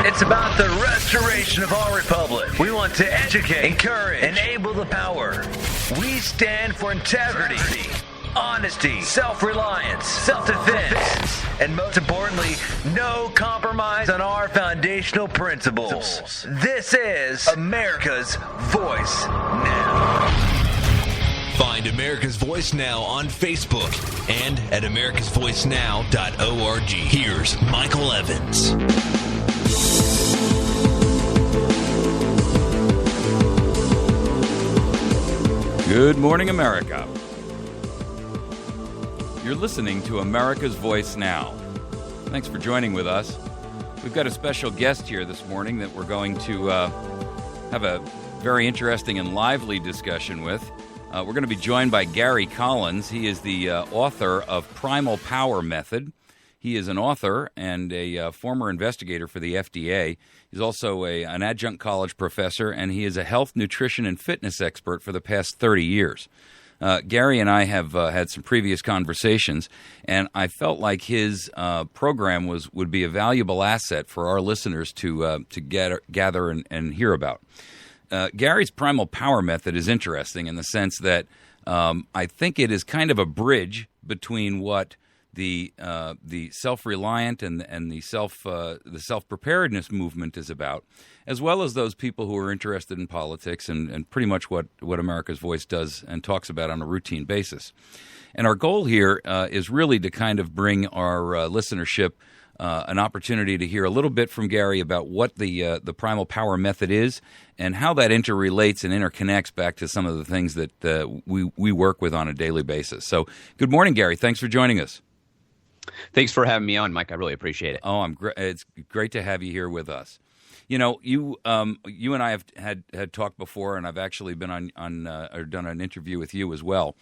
It's about the restoration of our republic. We want to educate, encourage, enable the power. We stand for integrity, honesty, self-reliance, self-defense, and most importantly, no compromise on our foundational principles. This is America's Voice Now. Find America's Voice Now on Facebook and at americasvoicenow.org. Here's Michael Evans. Good morning, America. You're listening to America's Voice Now. Thanks for joining with us. We've got a special guest here this morning that we're going to have a very interesting and lively discussion with. We're going to be joined by Gary Collins. He is the author of Primal Power Method. He is an author and a former investigator for the FDA. He's also an adjunct college professor, and he is a health, nutrition, and fitness expert for the past 30 years. Gary and I have had some previous conversations, and I felt like his program would be a valuable asset for our listeners to gather and hear about. Gary's Primal Power Method is interesting in the sense that I think it is kind of a bridge between what the self-reliant and the self-preparedness movement is about, as well as those people who are interested in politics and pretty much what America's Voice does and talks about on a routine basis. And our goal here is really to kind of bring our listenership an opportunity to hear a little bit from Gary about what the Primal Power Method is and how that interrelates and interconnects back to some of the things that we work with on a daily basis. So, good morning, Gary. Thanks for joining us. Thanks for having me on, Mike. I really appreciate it. Oh, it's great to have you here with us. You know, you and I have had talked before, and I've actually been on or done an interview with you as well.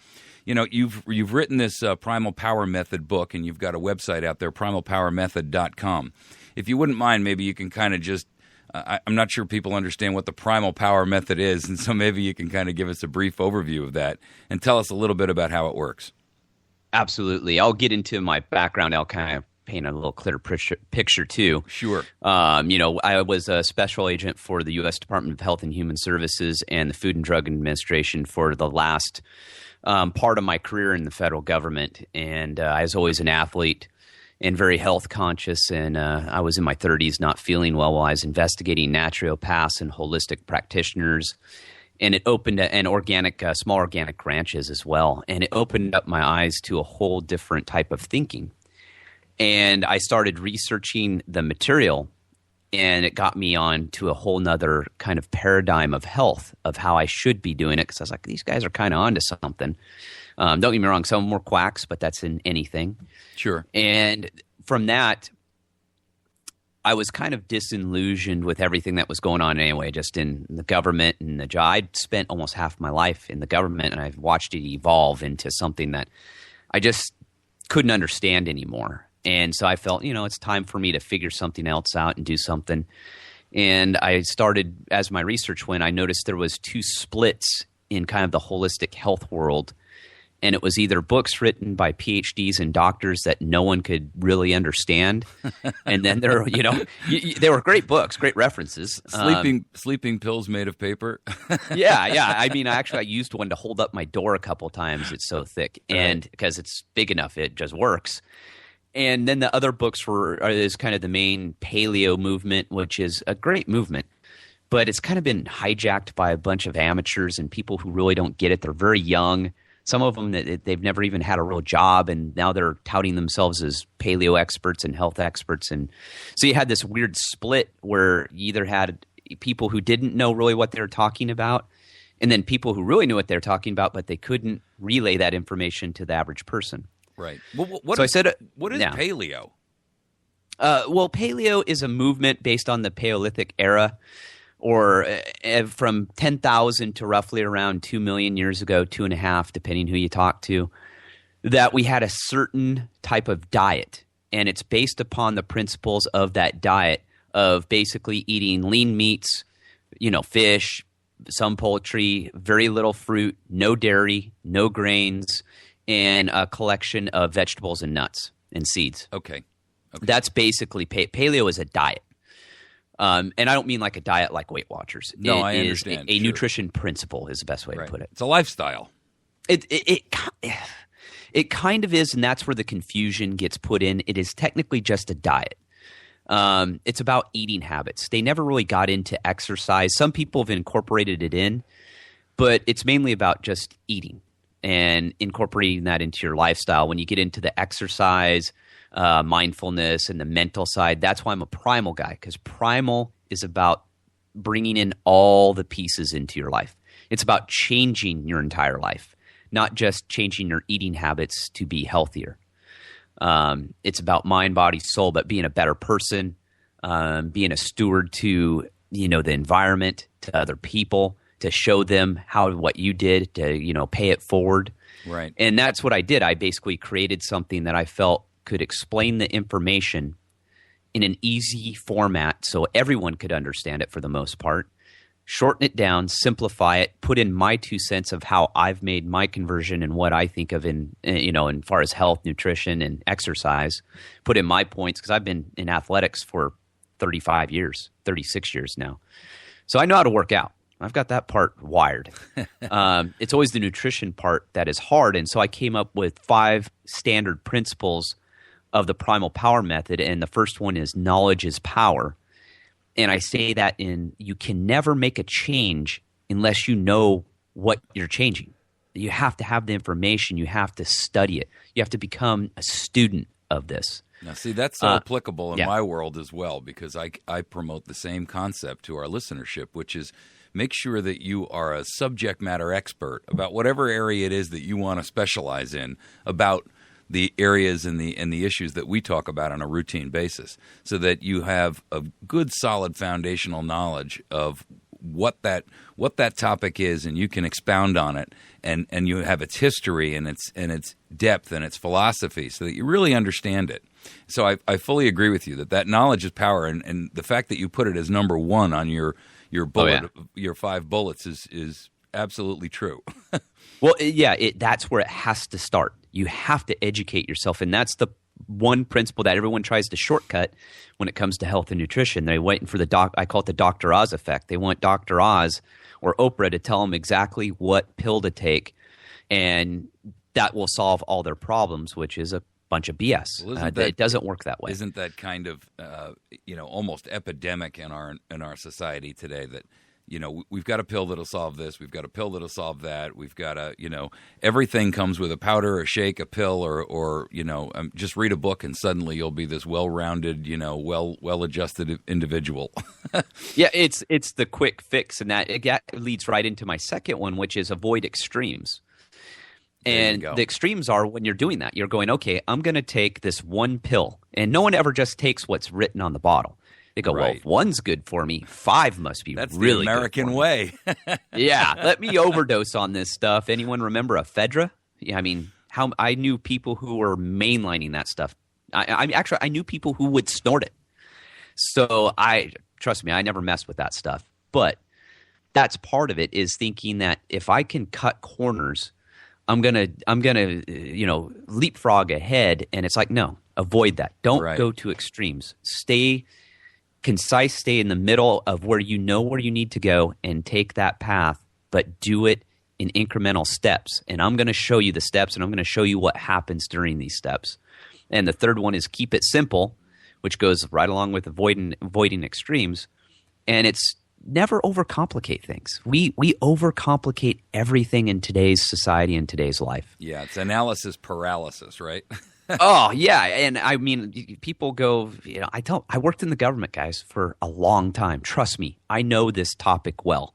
You know, you've written this Primal Power Method book, and you've got a website out there, PrimalPowerMethod.com. If you wouldn't mind, maybe you can kind of just I'm not sure people understand what the Primal Power Method is, and so maybe you can kind of give us a brief overview of that and tell us a little bit about how it works. Absolutely. I'll get into my background. I'll kind of paint a little clearer picture too. Sure. I was a special agent for the U.S. Department of Health and Human Services and the Food and Drug Administration for the last part of my career in the federal government. And I was always an athlete and very health conscious. And I was in my 30s not feeling well while I was investigating naturopaths and holistic practitioners. And it opened small organic ranches as well. And it opened up my eyes to a whole different type of thinking. And I started researching the material, and it got me on to a whole nother kind of paradigm of health, of how I should be doing it. Because I was like, these guys are kind of onto something. Don't get me wrong, some of them were quacks, but that's in anything. Sure. And from that, I was kind of disillusioned with everything that was going on anyway, just in the government and the job. I'd spent almost half my life in the government, and I've watched it evolve into something that I just couldn't understand anymore. And so I felt, it's time for me to figure something else out and do something. And I started, as my research went, I noticed there was two splits in kind of the holistic health world. And it was either books written by PhDs and doctors that no one could really understand, and then they were great books, great references. Sleeping pills made of paper. Yeah. I mean, I used one to hold up my door a couple times. It's so thick, and because it's big enough, it just works. And then the other books is kind of the main paleo movement, which is a great movement, but it's kind of been hijacked by a bunch of amateurs and people who really don't get it. They're very young. Some of them, they've never even had a real job, and now they're touting themselves as paleo experts and health experts. And so you had this weird split where you either had people who didn't know really what they were talking about, and then people who really knew what they were talking about, but they couldn't relay that information to the average person. Right. Well, what is paleo? Paleo is a movement based on the Paleolithic era, or from 10,000 to roughly around 2 million years ago, 2.5, depending who you talk to, that we had a certain type of diet. And it's based upon the principles of that diet of basically eating lean meats, fish, some poultry, very little fruit, no dairy, no grains, and a collection of vegetables and nuts and seeds. Okay. That's basically paleo is a diet. And I don't mean like a diet like Weight Watchers. No, it I is understand. a Sure. nutrition principle is the best way to put it. It's a lifestyle. It kind of is, and that's where the confusion gets put in. It is technically just a diet. It's about eating habits. They never really got into exercise. Some people have incorporated it in, but it's mainly about just eating and incorporating that into your lifestyle. When you get into the exercise, mindfulness, and the mental side, that's why I'm a primal guy, because primal is about bringing in all the pieces into your life. It's about changing your entire life, not just changing your eating habits to be healthier. It's about mind, body, soul, but being a better person, being a steward to, the environment, to other people, to show them what you did, to, pay it forward. Right. And that's what I did. I basically created something that I felt could explain the information in an easy format so everyone could understand it for the most part. Shorten it down, simplify it, put in my 2 cents of how I've made my conversion and what I think of in far as health, nutrition, and exercise. Put in my points because I've been in athletics for 35 years, 36 years now. So I know how to work out. I've got that part wired. It's always the nutrition part that is hard. And so I came up with 5 standard principles of the Primal Power Method. And the first one is knowledge is power. And I say that you can never make a change unless you know what you're changing. You have to have the information. You have to study it. You have to become a student of this. Now, see, that's so applicable in yeah. my world as well, because I promote the same concept to our listenership, which is make sure that you are a subject matter expert about whatever area it is that you want to specialize in, about the areas and the issues that we talk about on a routine basis, so that you have a good, solid foundational knowledge of what that topic is, and you can expound on it, and you have its history and its depth and its philosophy, so that you really understand it. So I fully agree with you that knowledge is power, and the fact that you put it as number 1 on your bullet, your 5 bullets is absolutely true. Well, yeah, that's where it has to start. You have to educate yourself, and that's the one principle that everyone tries to shortcut when it comes to health and nutrition. They're waiting for I call it the Dr. Oz effect. They want Dr. Oz or Oprah to tell them exactly what pill to take, and that will solve all their problems, which is a bunch of BS. Well, it doesn't work that way. Isn't that kind of almost epidemic in our society today that we've got a pill that'll solve this, we've got a pill that'll solve that, we've got everything comes with a powder, a shake, a pill, or just read a book and suddenly you'll be this well-rounded, well-adjusted individual. Yeah, it's the quick fix, and that leads right into my second one, which is avoid extremes. And the extremes are when you're doing that, you're going, okay, I'm going to take this one pill, and no one ever just takes what's written on the bottle. They go, well, if 1's good for me, 5 must be That's really the American good for way. Yeah, let me overdose on this stuff. Anyone remember ephedra? Yeah, I mean, I knew people who were mainlining that stuff. I knew people who would snort it. So trust me, I never messed with that stuff. But that's part of it, is thinking that if I can cut corners, I'm gonna leapfrog ahead. And it's like, no, avoid that. Don't go to extremes. Stay concise, stay in the middle of where you need to go, and take that path, but do it in incremental steps. And I'm going to show you the steps, and I'm going to show you what happens during these steps. And the third one is keep it simple, which goes right along with avoiding extremes. And it's never overcomplicate things. We overcomplicate everything in today's society and today's life. Yeah, it's analysis paralysis, right? Oh, yeah. And I mean, people go, I worked in the government, guys, for a long time. Trust me, I know this topic well.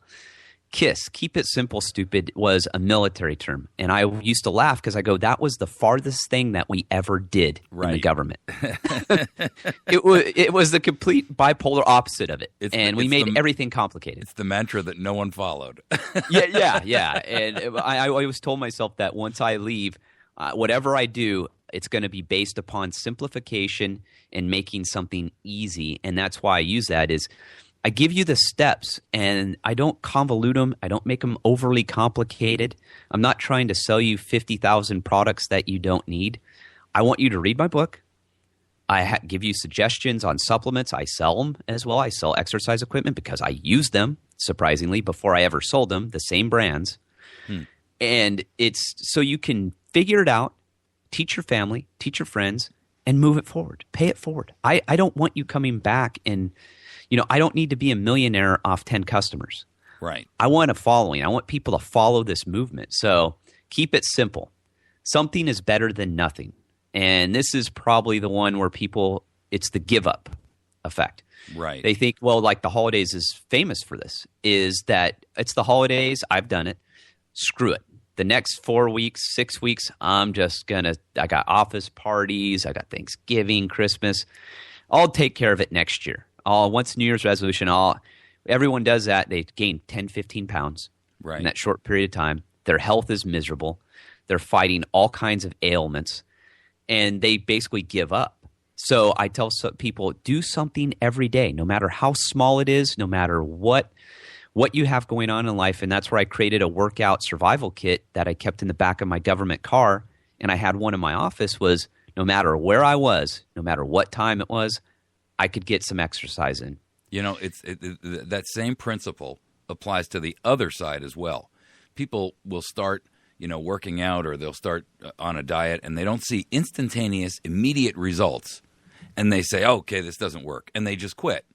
KISS, keep it simple, stupid, was a military term. And I used to laugh because I go, that was the farthest thing that we ever did in the government. It was the complete bipolar opposite of it. We made everything complicated. It's the mantra that no one followed. Yeah. And I always told myself that once I leave, whatever I do, it's going to be based upon simplification and making something easy. And that's why I use that is I give you the steps, and I don't convolute them. I don't make them overly complicated. I'm not trying to sell you 50,000 products that you don't need. I want you to read my book, give you suggestions on supplements. I sell them as well. I sell exercise equipment because I use them, surprisingly, before I ever sold them, the same brands. And it's so you can figure it out, teach your family, teach your friends, and move it forward. Pay it forward. I don't want you coming back and, I don't need to be a millionaire off 10 customers. Right. I want a following. I want people to follow this movement. So keep it simple. Something is better than nothing. And this is probably the one where it's the give up effect. Right. They think, well, like the holidays is famous for this, is that it's the holidays. I've done it. Screw it. The next 4 weeks, 6 weeks, I got office parties. I got Thanksgiving, Christmas. I'll take care of it next year. Once New Year's resolution, everyone does that. They gain 10, 15 pounds in that short period of time. Their health is miserable. They're fighting all kinds of ailments, and they basically give up. So I tell people, do something every day, no matter how small it is, no matter what you have going on in life. And that's where I created a workout survival kit that I kept in the back of my government car. And I had one in my office was no matter where I was, no matter what time it was, I could get some exercise in. That same principle applies to the other side as well. People will start, working out, or they'll start on a diet, and they don't see instantaneous, immediate results. And they say, okay, this doesn't work. And they just quit.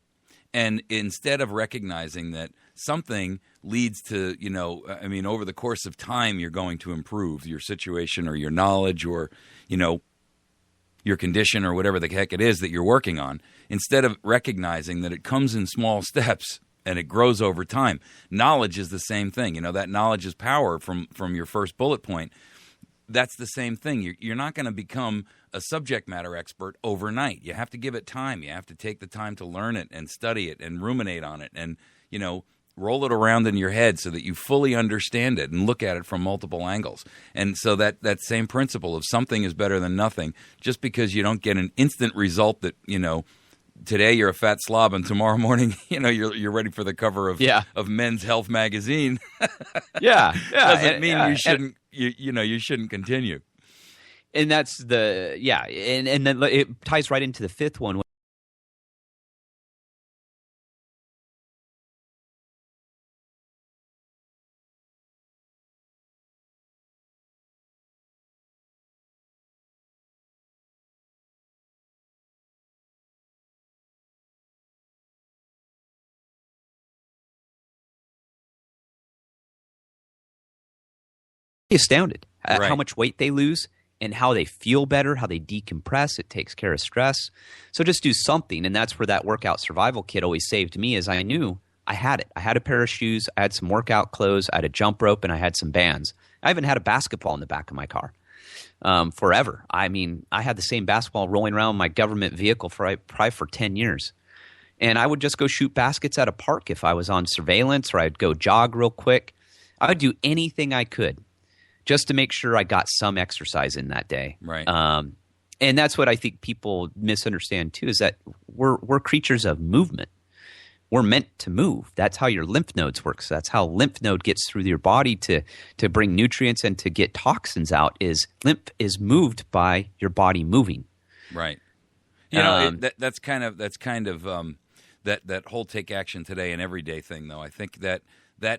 And instead of recognizing that something leads to, over the course of time, you're going to improve your situation or your knowledge or, your condition or whatever the heck it is that you're working on, instead of recognizing that it comes in small steps and it grows over time. Knowledge is the same thing. That knowledge is power from your first bullet point. That's the same thing. You're not going to become a subject matter expert overnight. You have to give it time. You have to take the time to learn it and study it and ruminate on it and, roll it around in your head so that you fully understand it and look at it from multiple angles. And so that same principle of something is better than nothing, just because you don't get an instant result that, today you're a fat slob and tomorrow morning, you're ready for the cover of Men's Health magazine. Doesn't mean you shouldn't. You shouldn't continue. And that's and then it ties right into the fifth one. Astounded at how much weight they lose and how they feel better, how they decompress. It takes care of stress. So just do something. And that's where that workout survival kit always saved me, as I knew I had it. I had a pair of shoes, I had some workout clothes, I had a jump rope, and I had some bands. I even had a basketball in the back of my car forever. I mean, I had the same basketball rolling around my government vehicle probably for 10 years. And I would just go shoot baskets at a park if I was on surveillance, or I'd go jog real quick. I would do anything I could just to make sure I got some exercise in that day. Right. And that's what I think people misunderstand too, is that we're creatures of movement. We're meant to move. That's how your lymph nodes work. So that's how lymph node gets through your body to bring nutrients and to get toxins out. Is lymph is moved by your body moving. Right. That's kind of that whole take action today and everyday thing, though. I think that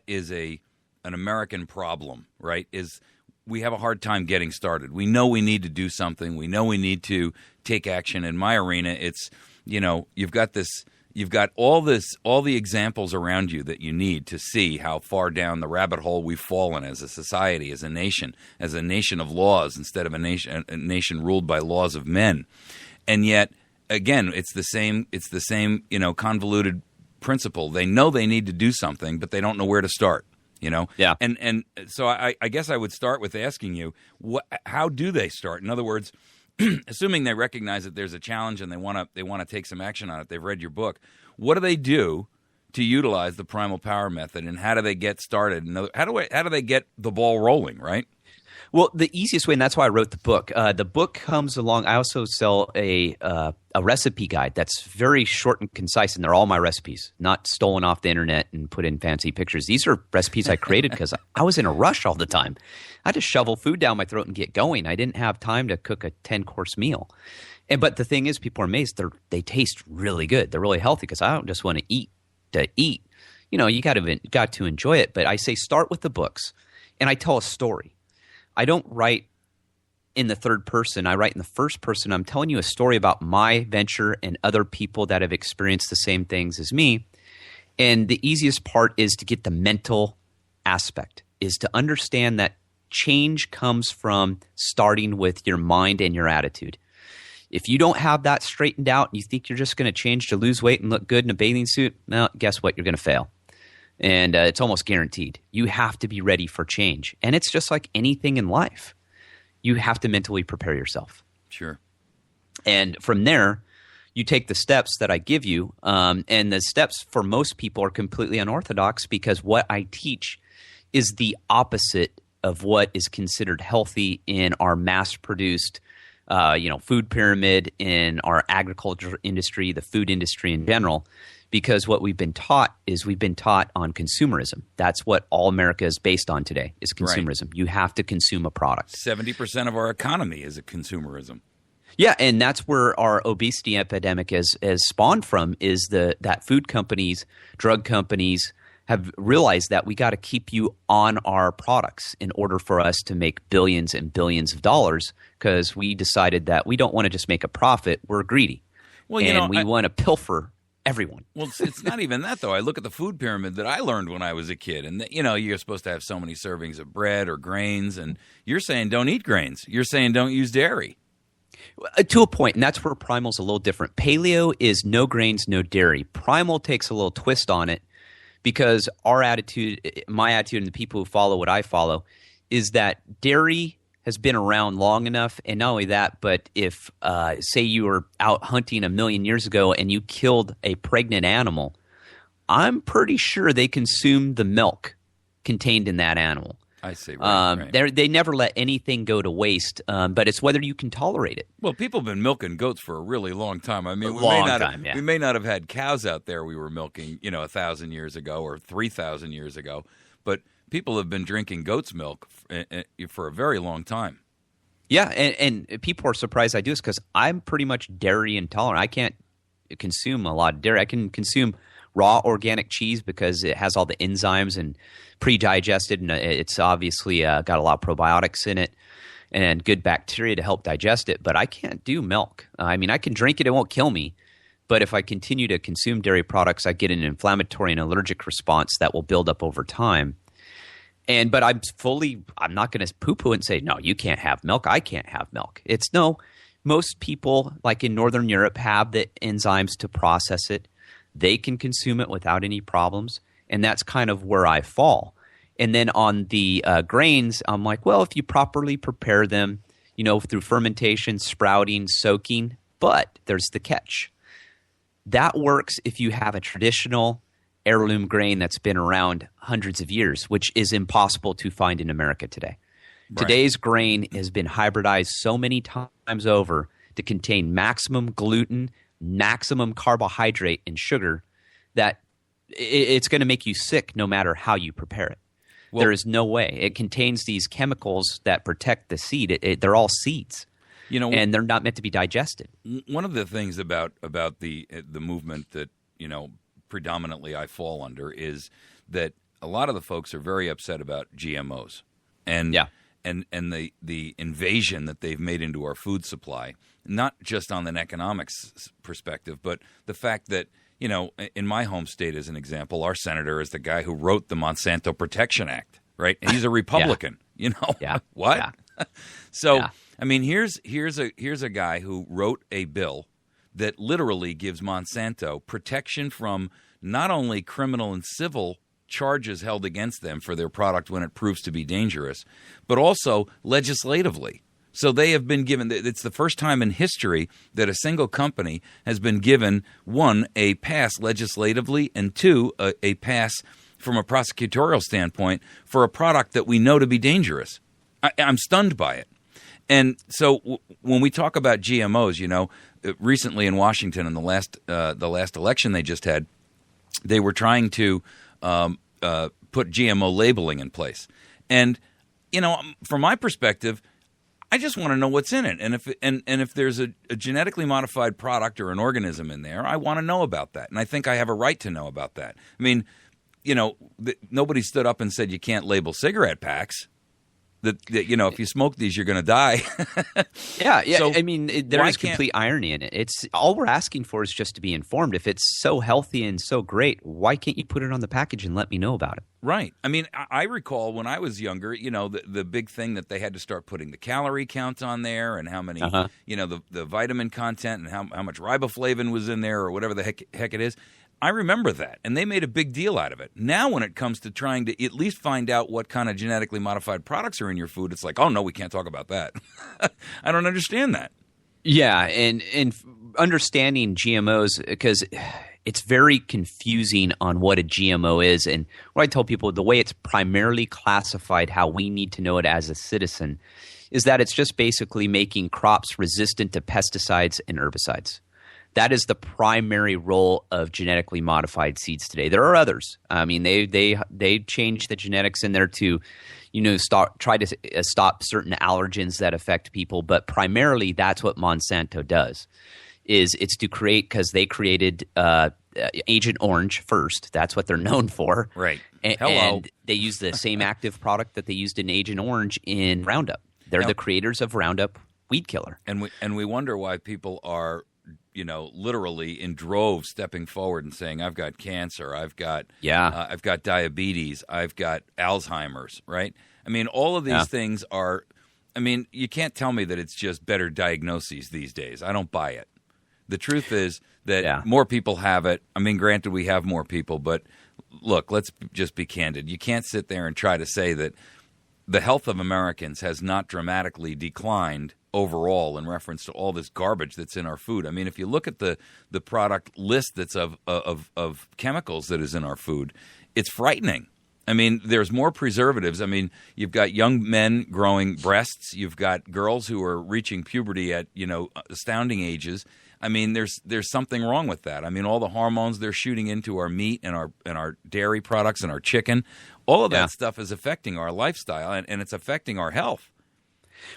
is an American problem, right? Is we have a hard time getting started. We know we need to do something. We know we need to take action. In my arena, it's, you've got all the examples around you that you need to see how far down the rabbit hole we've fallen as a society, as a nation of laws instead of a nation ruled by laws of men. And yet, again, it's the same, convoluted principle. They know they need to do something, but they don't know where to start. Yeah. And so I guess I would start with asking you, how do they start? In other words, assuming they recognize that there's a challenge and they want to take some action on it, they've read your book, what do they do to utilize the Primal Power Method, and how do they get started? How do they get the ball rolling, right? Well, the easiest way, and that's why I wrote the book. The book comes along. I also sell a recipe guide that's very short and concise, and they're all my recipes, not stolen off the internet and put in fancy pictures. These are recipes I created because I was in a rush all the time. I had to shovel food down my throat and get going. I didn't have time to cook a 10-course meal. But the thing is, people are amazed. They taste really good. They're really healthy because I don't just want to eat to eat. You got to enjoy it. But I say start with the books, and I tell a story. I don't write in the third person. I write in the first person. I'm telling you a story about my venture and other people that have experienced the same things as me. And the easiest part is to get the mental aspect, is to understand that change comes from starting with your mind and your attitude. If you don't have that straightened out and you think you're just going to change to lose weight and look good in a bathing suit, well, guess what? You're going to fail. And it's almost guaranteed. You have to be ready for change. And it's just like anything in life. You have to mentally prepare yourself. Sure. And from there, you take the steps that I give you. And the steps for most people are completely unorthodox because what I teach is the opposite of what is considered healthy in our mass-produced food pyramid, in our agriculture industry, the food industry in general. Because what we've been taught on consumerism. That's what all America is based on today, is consumerism. Right. You have to consume a product. 70% of our economy is a consumerism. Yeah, and that's where our obesity epidemic has spawned from, is that food companies, drug companies have realized that we got to keep you on our products in order for us to make billions and billions of dollars, because we decided that we don't want to just make a profit. We're greedy. Well, we want to pilfer everyone. Well, it's not even that, though. I look at the food pyramid that I learned when I was a kid, and you're supposed to have so many servings of bread or grains, and you're saying don't eat grains. You're saying don't use dairy. To a point, and that's where Primal's a little different. Paleo is no grains, no dairy. Primal takes a little twist on it because our attitude, my attitude, and the people who follow what I follow, is that dairy has been around long enough. And not only that, but if, say you were out hunting 1 million years ago and you killed a pregnant animal, I'm pretty sure they consumed the milk contained in that animal. I see. Right. They never let anything go to waste, but it's whether you can tolerate it. Well, people have been milking goats for a really long time. I mean, we may not have had cows out there we were milking, 1,000 years ago or 3,000 years ago, but people have been drinking goat's milk for a very long time. Yeah, and people are surprised I do this because I'm pretty much dairy intolerant. I can't consume a lot of dairy. I can consume raw organic cheese because it has all the enzymes and pre-digested, and it's obviously got a lot of probiotics in it and good bacteria to help digest it. But I can't do milk. I mean, I can drink it. It won't kill me. But if I continue to consume dairy products, I get an inflammatory and allergic response that will build up over time. But I'm not going to poo-poo and say, no, you can't have milk. I can't have milk. Most people, like in Northern Europe, have the enzymes to process it. They can consume it without any problems. And that's kind of where I fall. And then on the grains, I'm like, well, if you properly prepare them, through fermentation, sprouting, soaking, but there's the catch. That works if you have a traditional heirloom grain that's been around hundreds of years, which is impossible to find in America today. Right. Today's grain has been hybridized so many times over to contain maximum gluten, maximum carbohydrate, and sugar that it's going to make you sick no matter how you prepare it. Well, there is no way. It contains these chemicals that protect the seed. They're all seeds. And they're not meant to be digested. One of the things about the movement that, predominantly I fall under is that a lot of the folks are very upset about GMOs and the invasion that they've made into our food supply, not just on an economics perspective, but the fact that, in my home state, as an example, our senator is the guy who wrote the Monsanto Protection Act, right? And he's a Republican, Yeah. What? Yeah. So, yeah. I mean, here's a guy who wrote a bill that literally gives Monsanto protection from not only criminal and civil charges held against them for their product when it proves to be dangerous, but also legislatively. So they have been given – it's the first time in history that a single company has been given, one, a pass legislatively, and two, a pass from a prosecutorial standpoint for a product that we know to be dangerous. I'm stunned by it. And so when we talk about GMOs, recently in Washington in the last election they just had, they were trying to put GMO labeling in place. And, from my perspective, I just want to know what's in it. And if there's a genetically modified product or an organism in there, I want to know about that. And I think I have a right to know about that. I mean, nobody stood up and said you can't label cigarette packs. That if you smoke these, you're going to die. Yeah. So I mean, there is complete irony in it. It's all we're asking for is just to be informed. If it's so healthy and so great, why can't you put it on the package and let me know about it? Right. I mean, I recall when I was younger, the big thing that they had to start putting the calorie count on there and how many, the vitamin content and how much riboflavin was in there or whatever the heck it is. I remember that, and they made a big deal out of it. Now when it comes to trying to at least find out what kind of genetically modified products are in your food, it's like, oh, no, we can't talk about that. I don't understand that. Yeah, and understanding GMOs, because it's very confusing on what a GMO is. And what I tell people, the way it's primarily classified, how we need to know it as a citizen, is that it's just basically making crops resistant to pesticides and herbicides. That is the primary role of genetically modified seeds today. There are others. I mean, they change the genetics in there to, try to stop certain allergens that affect people. But primarily, that's what Monsanto does. It's to create, because they created Agent Orange first. That's what they're known for. Right. And they use the same active product that they used in Agent Orange in Roundup. They're the creators of Roundup weed killer. And we wonder why people are literally in droves stepping forward and saying, I've got cancer, I've got diabetes, I've got Alzheimer's, right? I mean, all of these things are, you can't tell me that it's just better diagnoses these days. I don't buy it. The truth is that more people have it. I mean, granted, we have more people, but look, let's just be candid. You can't sit there and try to say that the health of Americans has not dramatically declined overall in reference to all this garbage that's in our food. I mean, if you look at the product list that's of chemicals that is in our food, it's frightening. I mean, there's more preservatives. I mean, you've got young men growing breasts. You've got girls who are reaching puberty at, astounding ages. I mean, there's something wrong with that. I mean, all the hormones they're shooting into our meat and our dairy products and our chicken, all of that stuff is affecting our lifestyle and it's affecting our health.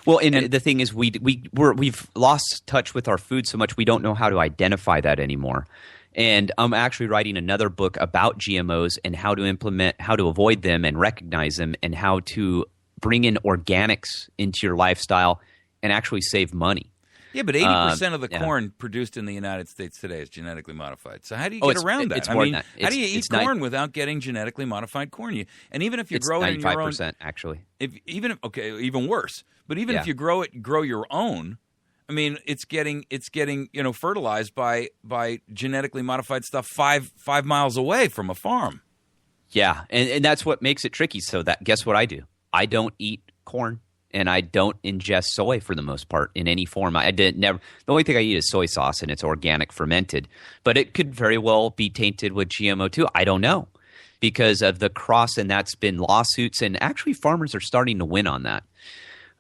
Well, and the thing is, we've lost touch with our food so much we don't know how to identify that anymore. And I'm actually writing another book about GMOs and how to avoid them and recognize them, and how to bring in organics into your lifestyle and actually save money. Yeah, but 80% of the corn produced in the United States today is genetically modified. So how do you get around that? How do you eat corn without getting genetically modified corn? And even if you grow it in your own, 95% actually. Even worse. But even if you grow your own, I mean, it's getting fertilized by genetically modified stuff 5 miles away from a farm. Yeah, and that's what makes it tricky. So guess what I do? I don't eat corn. And I don't ingest soy for the most part in any form. The only thing I eat is soy sauce, and it's organic fermented. But it could very well be tainted with GMO too. I don't know, because of the cross, and that's been lawsuits. And actually, farmers are starting to win on that.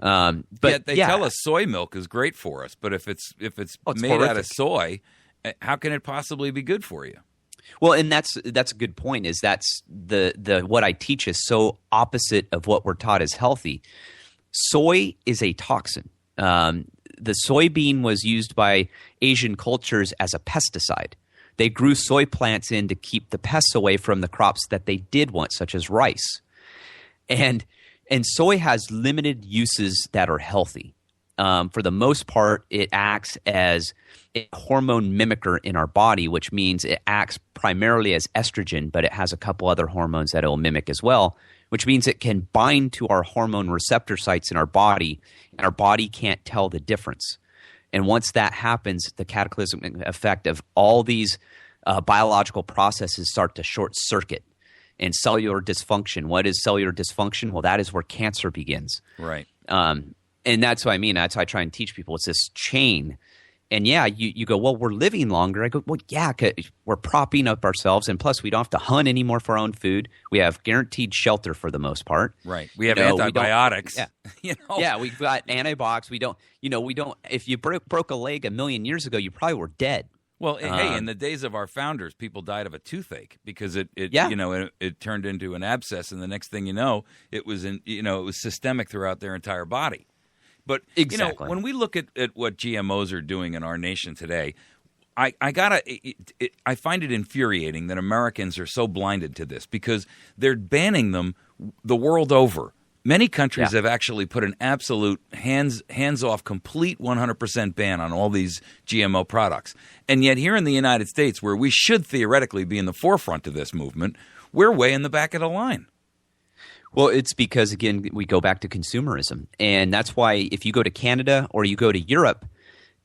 But they tell us soy milk is great for us, but if it's made horrific out of soy, how can it possibly be good for you? Well, and that's a good point. Is that's the what I teach is so opposite of what we're taught as healthy. Soy is a toxin. The soybean was used by Asian cultures as a pesticide. They grew soy plants in to keep the pests away from the crops that they did want, such as rice. And soy has limited uses that are healthy. For the most part, it acts as a hormone mimicker in our body, which means it acts primarily as estrogen, but it has a couple other hormones that it will mimic as well, which means it can bind to our hormone receptor sites in our body, and our body can't tell the difference. And once that happens, the cataclysmic effect of all these biological processes start to short circuit. And cellular dysfunction. What is cellular dysfunction? Well, that is where cancer begins. Right. And that's what I mean. That's how I try and teach people. It's this chain. And yeah, you go, well, we're living longer. I go, well, yeah, 'cause we're propping up ourselves. And plus, we don't have to hunt anymore for our own food. We have guaranteed shelter for the most part. Right. We have antibiotics. Yeah, we've got antibiotics. We don't, if you broke a leg 1,000,000 years ago, you probably were dead. Well, hey, in the days of our founders, people died of a toothache because it turned into an abscess, and the next thing you know, it was systemic throughout their entire body. But Exactly. when we look at what GMOs are doing in our nation today, I find it infuriating that Americans are so blinded to this because they're banning them the world over. Many countries have actually put an absolute hands-off, complete 100% ban on all these GMO products. And yet here in the United States, where we should theoretically be in the forefront of this movement, we're way in the back of the line. Well, it's because, again, we go back to consumerism. And that's why if you go to Canada or you go to Europe,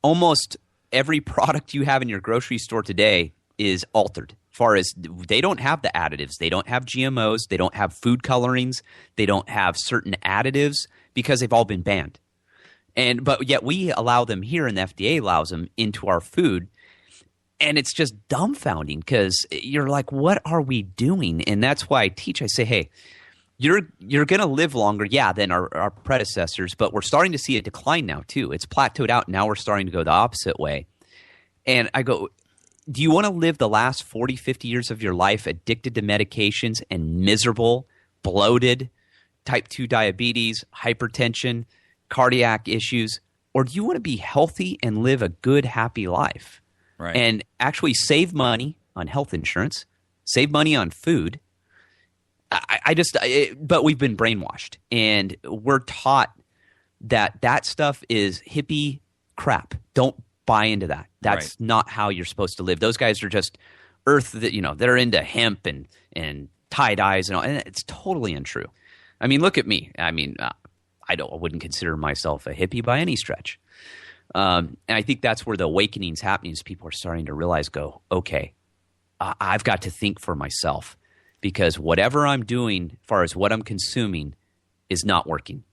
almost every product you have in your grocery store today is altered. As far as they don't have the additives, they don't have GMOs, they don't have food colorings, they don't have certain additives because they've all been banned. But yet we allow them here, and the FDA allows them into our food, and it's just dumbfounding because you're like, what are we doing? And that's why I teach. I say, hey, you're going to live longer, than our predecessors, but we're starting to see a decline now too. It's plateaued out. Now we're starting to go the opposite way. And I go, do you want to live the last 40, 50 years of your life addicted to medications and miserable, bloated, type 2 diabetes, hypertension, cardiac issues? Or do you want to be healthy and live a good, happy life? Right. And actually save money on health insurance, save money on food. But we've been brainwashed, and we're taught that stuff is hippie crap. Don't buy into that. That's not how you're supposed to live. Those guys are just earth that, they're into hemp and tie dyes and all, and it's totally untrue. I mean, look at me. I mean, I wouldn't consider myself a hippie by any stretch. And I think that's where the awakening's happening is people are starting to realize, okay, I've got to think for myself. Because whatever I'm doing as far as what I'm consuming is not working.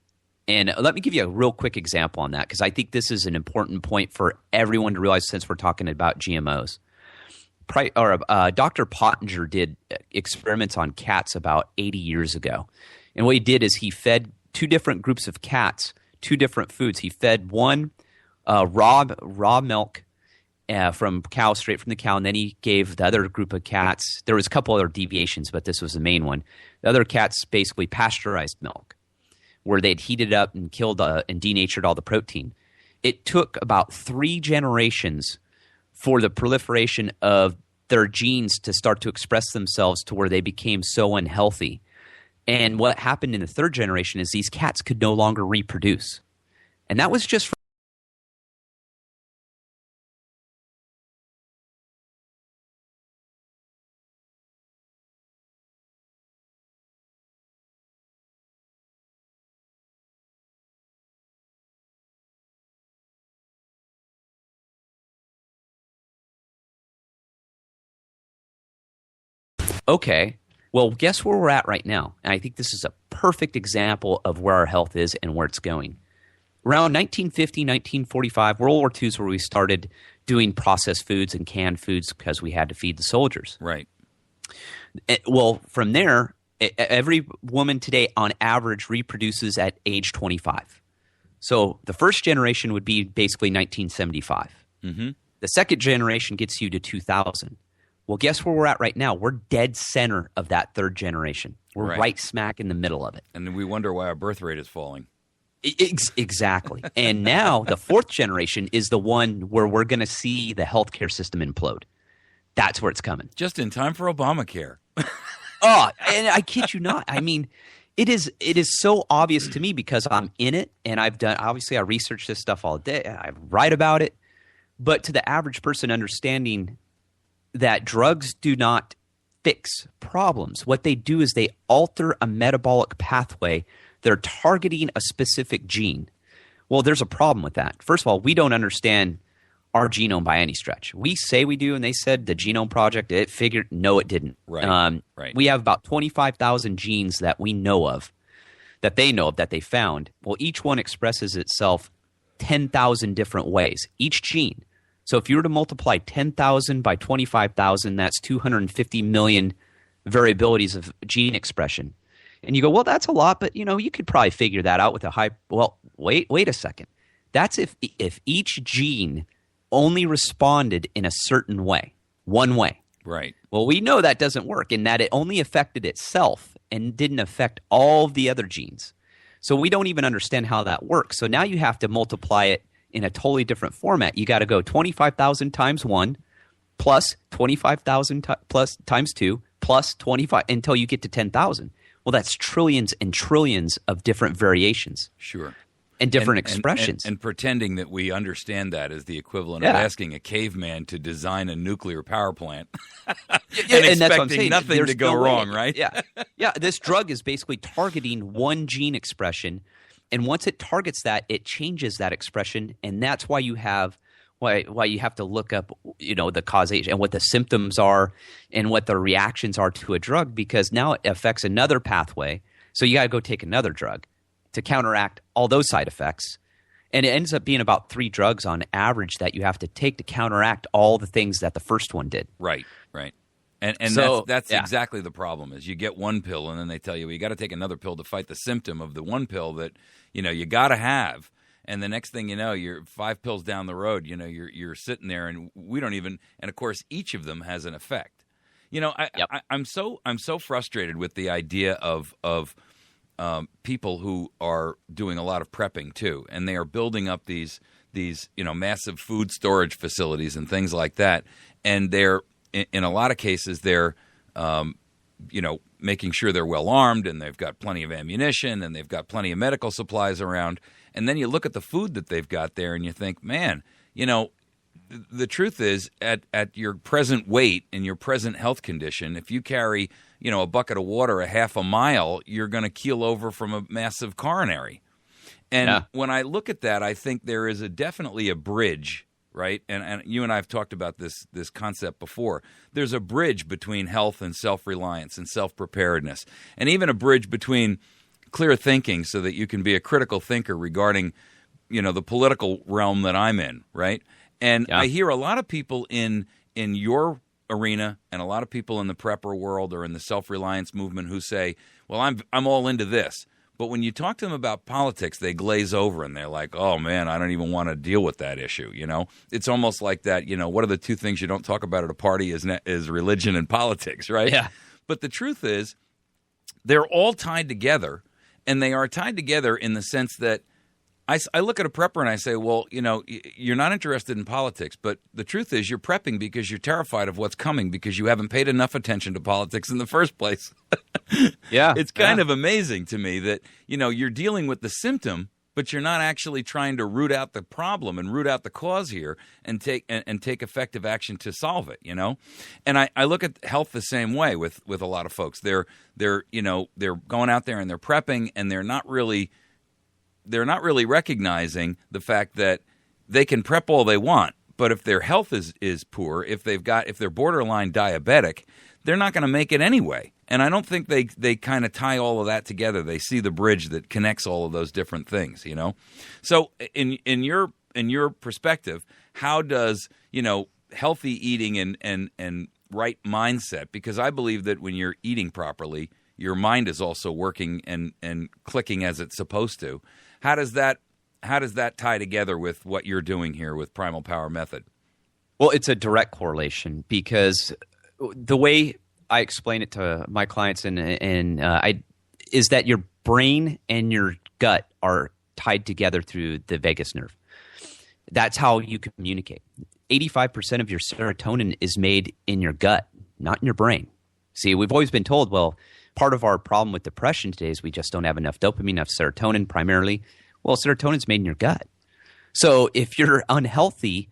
And let me give you a real quick example on that because I think this is an important point for everyone to realize since we're talking about GMOs. Dr. Pottinger did experiments on cats about 80 years ago. And what he did is he fed two different groups of cats two different foods. He fed one raw milk from cow, straight from the cow, and then he gave the other group of cats – there was a couple other deviations, but this was the main one. The other cats basically pasteurized milk where they'd heated it up and killed and denatured all the protein. It took about 3 generations for the proliferation of their genes to start to express themselves to where they became so unhealthy. And what happened in the 3rd generation is these cats could no longer reproduce. And that was just okay, well, guess where we're at right now? And I think this is a perfect example of where our health is and where it's going. Around 1950, 1945, World War II is where we started doing processed foods and canned foods because we had to feed the soldiers. Right. Well, from there, every woman today on average reproduces at age 25. So the first generation would be basically 1975. Mm-hmm. The second generation gets you to 2000. Well, guess where we're at right now? We're dead center of that 3rd generation. We're right smack in the middle of it. And we wonder why our birth rate is falling. Exactly. And now the 4th generation is the one where we're going to see the healthcare system implode. That's where it's coming. Just in time for Obamacare. Oh, and I kid you not. I mean, it is so obvious to me because I'm in it, and obviously I research this stuff all day. I write about it. But to the average person understanding that drugs do not fix problems. What they do is they alter a metabolic pathway. They're targeting a specific gene. Well, there's a problem with that. First of all, we don't understand our genome by any stretch. We say we do, and they said the Genome Project, it figured, no, it didn't. Right. We have about 25,000 genes that we know of, that they know of, that they found. Well, each one expresses itself 10,000 different ways, each gene. So if you were to multiply 10,000 by 25,000, that's 250 million variabilities of gene expression. And you go, well, that's a lot, but you could probably figure that out with a high – well, wait a second. That's if each gene only responded in a certain way, one way. Right. Well, we know that doesn't work in that it only affected itself and didn't affect all of the other genes. So we don't even understand how that works. So now you have to multiply it in a totally different format. You got to go 25,000 times 1 plus 25,000 plus times 2 plus 25 until you get to 10,000. Well, that's trillions and trillions of different variations. Sure. And different expressions. And pretending that we understand that is the equivalent of asking a caveman to design a nuclear power plant and expecting nothing to go wrong, right? Yeah. This drug is basically targeting one gene expression, and once it targets that, it changes that expression, and that's why you have why you have to look up, the causation and what the symptoms are and what the reactions are to a drug, because now it affects another pathway. So you got to go take another drug to counteract all those side effects. And it ends up being about 3 drugs on average that you have to take to counteract all the things that the first one did. Right. And so, that's exactly the problem is you get one pill and then they tell you, well, you got to take another pill to fight the symptom of the one pill that, you got to have. And the next thing you know, you're 5 pills down the road, you're sitting there and we don't even – and, of course, each of them has an effect. I'm so frustrated with the idea of people who are doing a lot of prepping too, and they are building up these massive food storage facilities and things like that, and they're in a lot of cases they're making sure they're well armed and they've got plenty of ammunition and they've got plenty of medical supplies around, and then you look at the food that they've got there and you think, man, the truth is at your present weight and your present health condition, if you carry a bucket of water a half a mile, you're going to keel over from a massive coronary. And when I look at that, I think there is definitely a bridge, right? And you and I have talked about this concept before. There's a bridge between health and self-reliance and self-preparedness, and even a bridge between clear thinking so that you can be a critical thinker regarding, the political realm that I'm in, right? And I hear a lot of people in your arena and a lot of people in the prepper world or in the self-reliance movement who say, well, I'm all into this. But when you talk to them about politics, they glaze over and they're like, oh, man, I don't even want to deal with that issue. It's almost like that, what are the 2 things you don't talk about at a party is religion and politics, right? Yeah. But the truth is they're all tied together, and they are tied together in the sense that I look at a prepper and I say, well, you're not interested in politics, but the truth is you're prepping because you're terrified of what's coming because you haven't paid enough attention to politics in the first place. It's kind of amazing to me that, you're dealing with the symptom, but you're not actually trying to root out the problem and root out the cause here and take effective action to solve it, And I look at health the same way with a lot of folks. They're going out there and they're prepping, and they're not really recognizing the fact that they can prep all they want, but if their health is poor, if they're borderline diabetic, they're not going to make it anyway. And I don't think they kind of tie all of that together. They see the bridge that connects all of those different things, So in your perspective, how does, healthy eating and right mindset, because I believe that when you're eating properly, your mind is also working and clicking as it's supposed to. How does that tie together with what you're doing here with Primal Power Method? Well, it's a direct correlation because the way I explain it to my clients is that your brain and your gut are tied together through the vagus nerve. That's how you communicate. 85% of your serotonin is made in your gut, not in your brain. See, we've always been told, well, part of our problem with depression today is we just don't have enough dopamine, enough serotonin primarily. Well, serotonin's made in your gut. So if you're unhealthy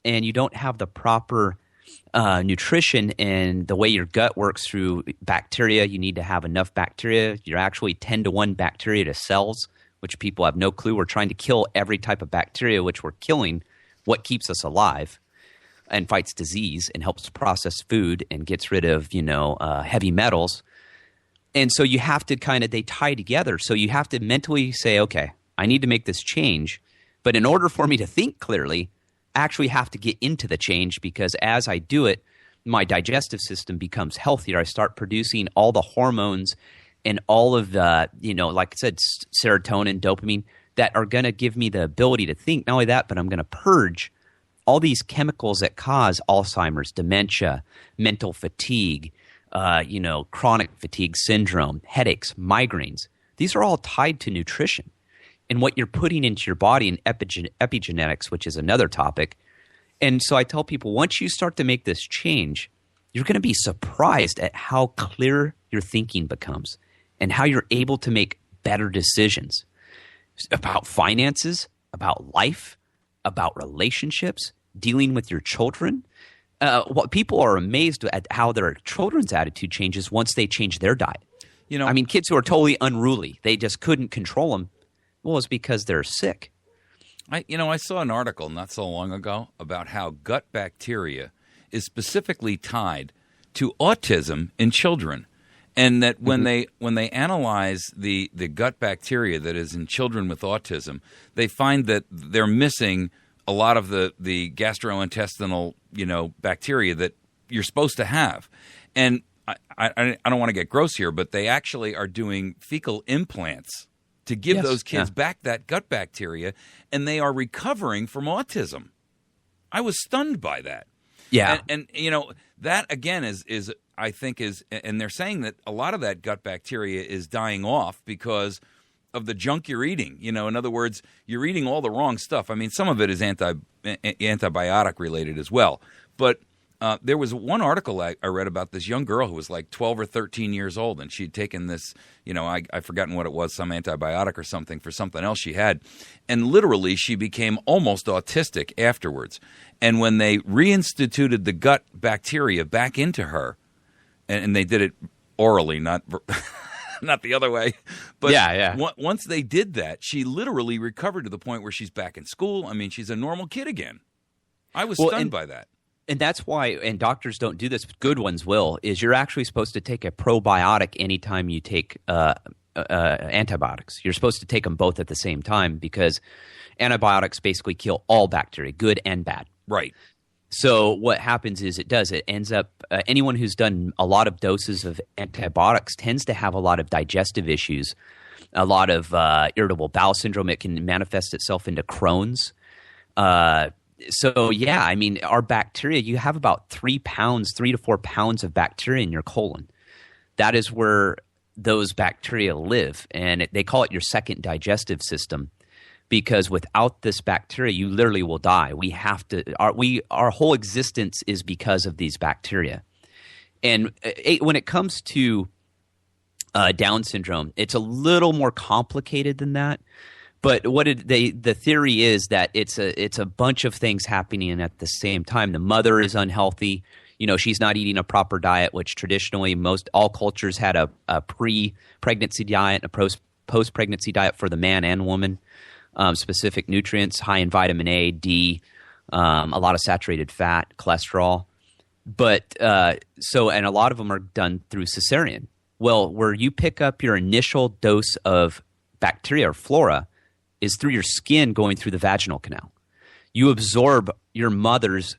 and you don't have the proper nutrition and the way your gut works through bacteria, you need to have enough bacteria. You're actually 10 to 1 bacteria to cells, which people have no clue. We're trying to kill every type of bacteria, which we're killing what keeps us alive and fights disease and helps process food and gets rid of, heavy metals. And so you have to they tie together. So you have to mentally say, okay, I need to make this change. But in order for me to think clearly, I actually have to get into the change, because as I do it, my digestive system becomes healthier. I start producing all the hormones and all of the, like I said, serotonin, dopamine, that are going to give me the ability to think. Not only that, but I'm going to purge all these chemicals that cause Alzheimer's, dementia, mental fatigue, chronic fatigue syndrome, headaches, migraines. These are all tied to nutrition and what you're putting into your body and epigenetics, which is another topic. And so I tell people, once you start to make this change, you're going to be surprised at how clear your thinking becomes and how you're able to make better decisions about finances, about life, about relationships, dealing with your children. What people are amazed at how their children's attitude changes once they change their diet. I mean, kids who are totally unruly, they just couldn't control them. Well, it's because they're sick. I saw an article not so long ago about how gut bacteria is specifically tied to autism in children, and that when they analyze the gut bacteria that is in children with autism, they find that they're missing a lot of the gastrointestinal bacteria that you're supposed to have. And I don't want to get gross here, but they actually are doing fecal implants to give those kids back that gut bacteria, and they are recovering from autism. I was stunned by that. Yeah. And that again is I think and they're saying that a lot of that gut bacteria is dying off because of the junk you're eating. In other words, you're eating all the wrong stuff. I mean, some of it is antibiotic related as well. But there was one article I read about this young girl who was like 12 or 13 years old, and she'd taken this, I've forgotten what it was, some antibiotic or something for something else she had. And literally she became almost autistic afterwards. And when they reinstituted the gut bacteria back into her, and they did it orally, not the other way. But once they did that, she literally recovered to the point where she's back in school. I mean, she's a normal kid again. I was stunned by that. And that's why, and doctors don't do this, but good ones will, is you're actually supposed to take a probiotic anytime you take antibiotics. You're supposed to take them both at the same time because antibiotics basically kill all bacteria, good and bad. Right. So what happens is it ends up anyone who's done a lot of doses of antibiotics tends to have a lot of digestive issues, a lot of irritable bowel syndrome. It can manifest itself into Crohn's. I mean, our bacteria, you have about 3 to 4 pounds of bacteria in your colon. That is where those bacteria live, and they call it your second digestive system. Because without this bacteria, you literally will die. We have to. Our whole existence is because of these bacteria. And when it comes to Down syndrome, it's a little more complicated than that. But the theory is that it's a bunch of things happening at the same time. The mother is unhealthy. She's not eating a proper diet, which traditionally all cultures had a pre-pregnancy diet, a post-pregnancy diet for the man and woman. Specific nutrients, high in vitamin A, D, a lot of saturated fat, cholesterol. But and a lot of them are done through cesarean. Well, where you pick up your initial dose of bacteria or flora is through your skin going through the vaginal canal. You absorb your mother's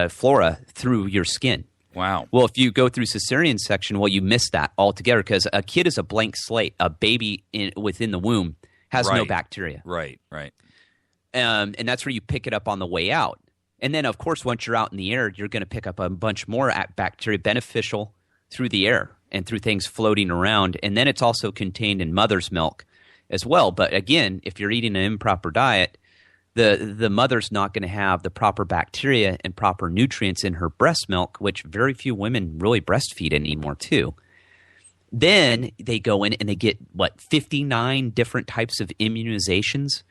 flora through your skin. Wow. Well, if you go through cesarean section, you miss that altogether because a kid is a blank slate. A baby within the womb has no bacteria. Right. And that's where you pick it up on the way out. And then, of course, once you're out in the air, you're going to pick up a bunch more bacteria beneficial through the air and through things floating around. And then it's also contained in mother's milk as well. But again, if you're eating an improper diet, the mother's not going to have the proper bacteria and proper nutrients in her breast milk, which very few women really breastfeed anymore too. Then they go in and they get, 59 different types of immunizations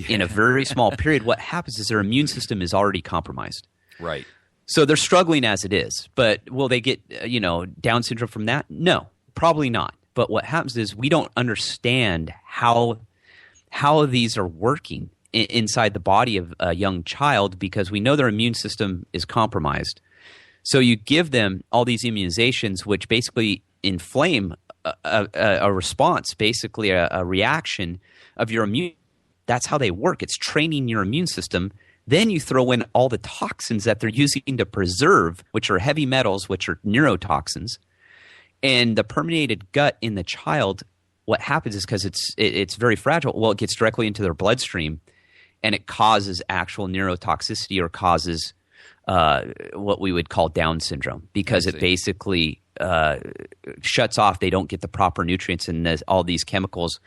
in a very small period. What happens is their immune system is already compromised. Right. So they're struggling as it is. But will they get, Down syndrome from that? No, probably not. But what happens is we don't understand how these are working inside the body of a young child because we know their immune system is compromised. So you give them all these immunizations, which basically inflame a response, basically a reaction of your immune. That's how they work. It's training your immune system. Then you throw in all the toxins that they're using to preserve, which are heavy metals, which are neurotoxins. And the permeated gut in the child, what happens is because it's very fragile, it gets directly into their bloodstream and it causes actual neurotoxicity or causes what we would call Down syndrome because it basically shuts off. They don't get the proper nutrients, and all these chemicals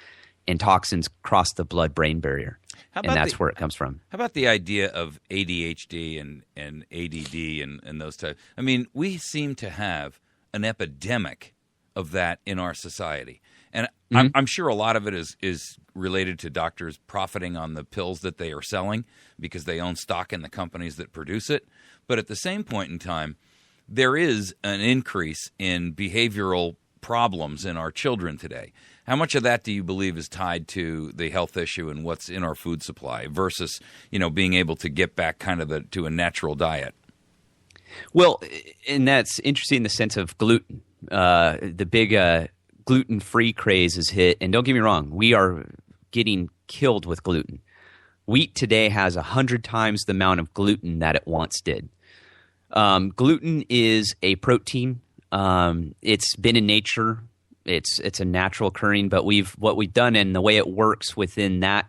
and toxins cross the blood-brain barrier. And that's where it comes from. How about the idea of ADHD and ADD and those types? I mean, we seem to have an epidemic of that in our society. And I'm sure a lot of it is related to doctors profiting on the pills that they are selling because they own stock in the companies that produce it. But at the same point in time, there is an increase in behavioral problems in our children today. How much of that do you believe is tied to the health issue and what's in our food supply versus, being able to get back kind of to a natural diet? Well, and that's interesting in the sense of gluten. The big gluten-free craze is hit. And don't get me wrong, we are getting killed with gluten. Wheat today has 100 times the amount of gluten that it once did. Gluten is a protein. It's been in nature. It's a natural occurring, but what we've done and the way it works within that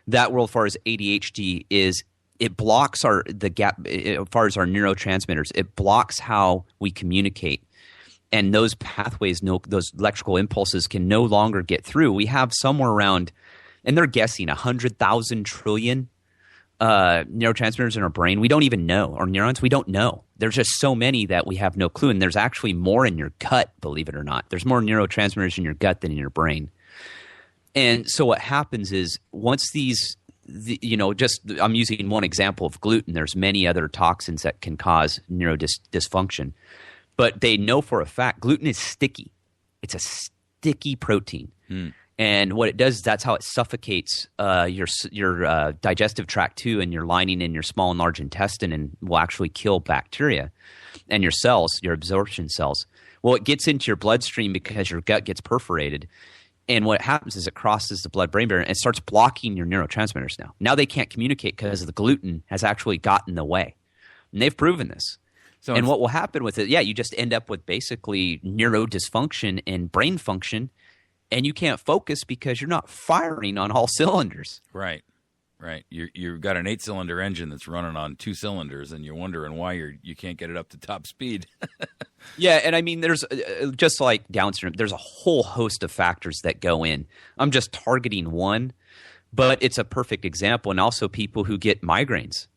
world as far as ADHD is it blocks the gap as far as our neurotransmitters. It blocks how we communicate. And those pathways, those electrical impulses can no longer get through. We have somewhere around, and they're guessing 100,000 trillion neurotransmitters in our brain. We don't even know. Or neurons, we don't know. There's just so many that we have no clue. And there's actually more in your gut, believe it or not. There's more neurotransmitters in your gut than in your brain. And so what happens is once I'm using one example of gluten. There's many other toxins that can cause dysfunction. But they know for a fact gluten is sticky. It's a sticky protein. And what it does is that's how it suffocates your digestive tract too, and your lining in your small and large intestine, and will actually kill bacteria and your cells, your absorption cells. Well, it gets into your bloodstream because your gut gets perforated. And what happens is it crosses the blood-brain barrier and it starts blocking your neurotransmitters now. Now they can't communicate because the gluten has actually gotten in the way. And they've proven this. And what will happen with it, you just end up with basically neurodysfunction and brain function, and you can't focus because you're not firing on all cylinders. Right. You've got an 8-cylinder engine that's running on 2 cylinders, and you're wondering why you can't get it up to top speed. Yeah, and I mean, there's just like Down syndrome, there's a whole host of factors that go in. I'm just targeting one, but it's a perfect example. And also people who get migraines.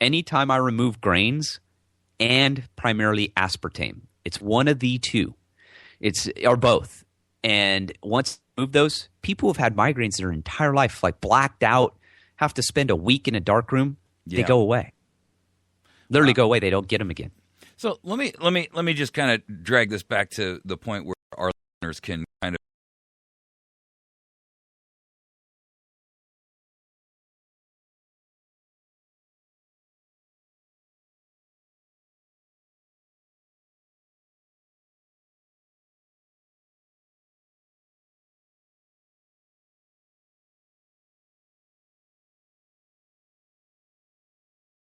Anytime I remove grains and primarily aspartame, it's one of the two. Or both. And once you move those, people have had migraines their entire life, like blacked out, have to spend a week in a dark room. They go away. Literally go away. They don't get them again. So let me just kind of drag this back to the point where our listeners can kind of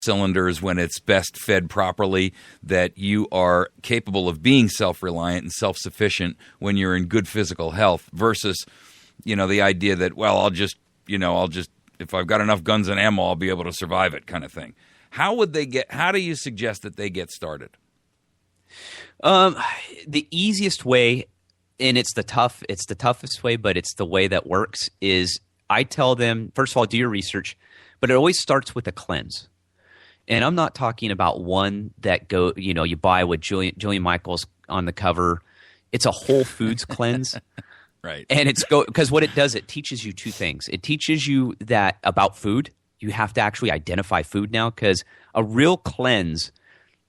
cylinders when it's best fed properly, that you are capable of being self-reliant and self-sufficient when you're in good physical health versus, the idea that, well, I'll just, if I've got enough guns and ammo, I'll be able to survive it kind of thing. How do you suggest that they get started? The easiest way, and it's the toughest way, but it's the way that works, is I tell them, first of all, do your research, but it always starts with a cleanse. And I'm not talking about one that you buy with Julian Michaels on the cover. It's a whole foods cleanse. Right. And because what it does, it teaches you two things. It teaches you that about food. You have to actually identify food now, because a real cleanse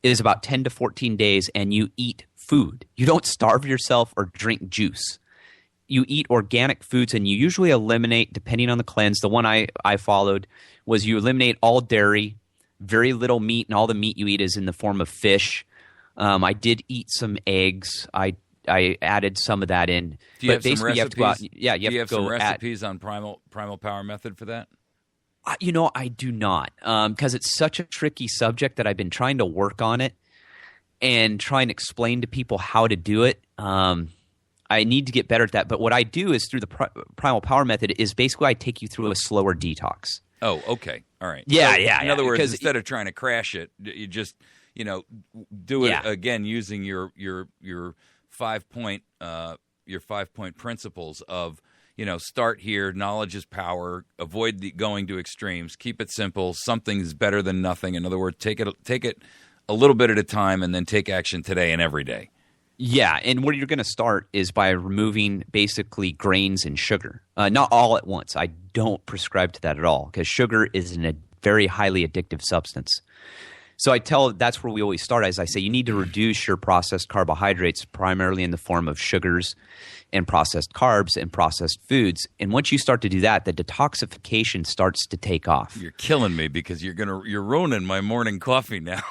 is about 10 to 14 days and you eat food. You don't starve yourself or drink juice. You eat organic foods, and you usually eliminate, depending on the cleanse, the one I followed was you eliminate all dairy, very little meat, and all the meat you eat is in the form of fish. I did eat some eggs. I added some of that in. Do you have some recipes? You have to go out, you have to some go recipes on Primal Power Method for that? I do not, because it's such a tricky subject that I've been trying to work on it and try and explain to people how to do it. I need to get better at that. But what I do is through the Primal Power Method is basically I take you through a slower detox. Oh, okay. All right. Yeah, so, yeah. In other words, instead of trying to crash it, do it Yeah. again using your 5-point your 5-point principles of start here, knowledge is power, avoid going to extremes, keep it simple, something's better than nothing. In other words, take it a little bit at a time, and then take action today and every day. Yeah, and where you're going to start is by removing basically grains and sugar. Not all at once. I don't prescribe to that at all, because sugar is a very highly addictive substance. So that's where we always start. As I say, you need to reduce your processed carbohydrates, primarily in the form of sugars and processed carbs and processed foods. And once you start to do that, the detoxification starts to take off. You're killing me, because you're ruining my morning coffee now.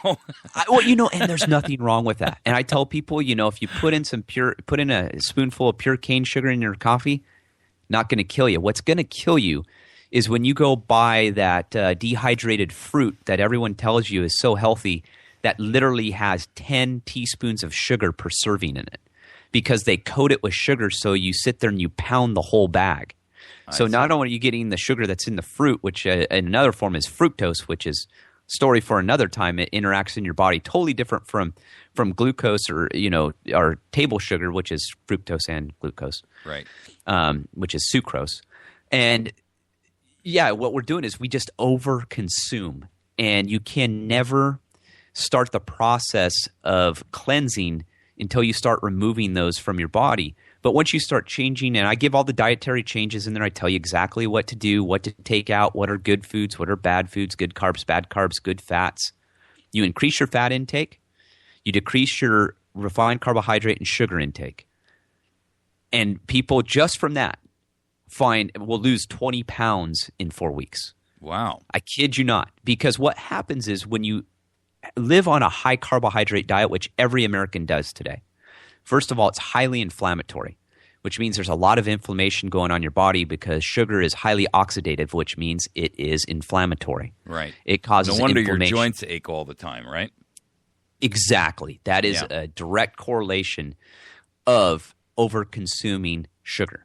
And there's nothing wrong with that. And I tell people, if you put in a spoonful of pure cane sugar in your coffee, not going to kill you. What's going to kill you is when you go buy that dehydrated fruit that everyone tells you is so healthy, that literally has 10 teaspoons of sugar per serving in it, because they coat it with sugar, so you sit there and you pound the whole bag. So not only are you getting the sugar that's in the fruit, which in another form is fructose, which is story for another time. It interacts in your body totally different from glucose or our table sugar, which is fructose and glucose, right? Which is sucrose. And yeah, what we're doing is we just overconsume, and you can never start the process of cleansing until you start removing those from your body. But once you start changing, and I give all the dietary changes in there, I tell you exactly what to do, what to take out, what are good foods, what are bad foods, good carbs, good fats. You increase your fat intake, you decrease your refined carbohydrate and sugar intake. And people just from that will lose 20 pounds in 4 weeks. Wow. I kid you not. Because what happens is when you live on a high carbohydrate diet, which every American does today, first of all, it's highly inflammatory, which means there's a lot of inflammation going on in your body, because sugar is highly oxidative, which means it is inflammatory. Right. It causes no wonder inflammation. Your joints ache all the time, right? Exactly. That is a direct correlation of over-consuming sugar.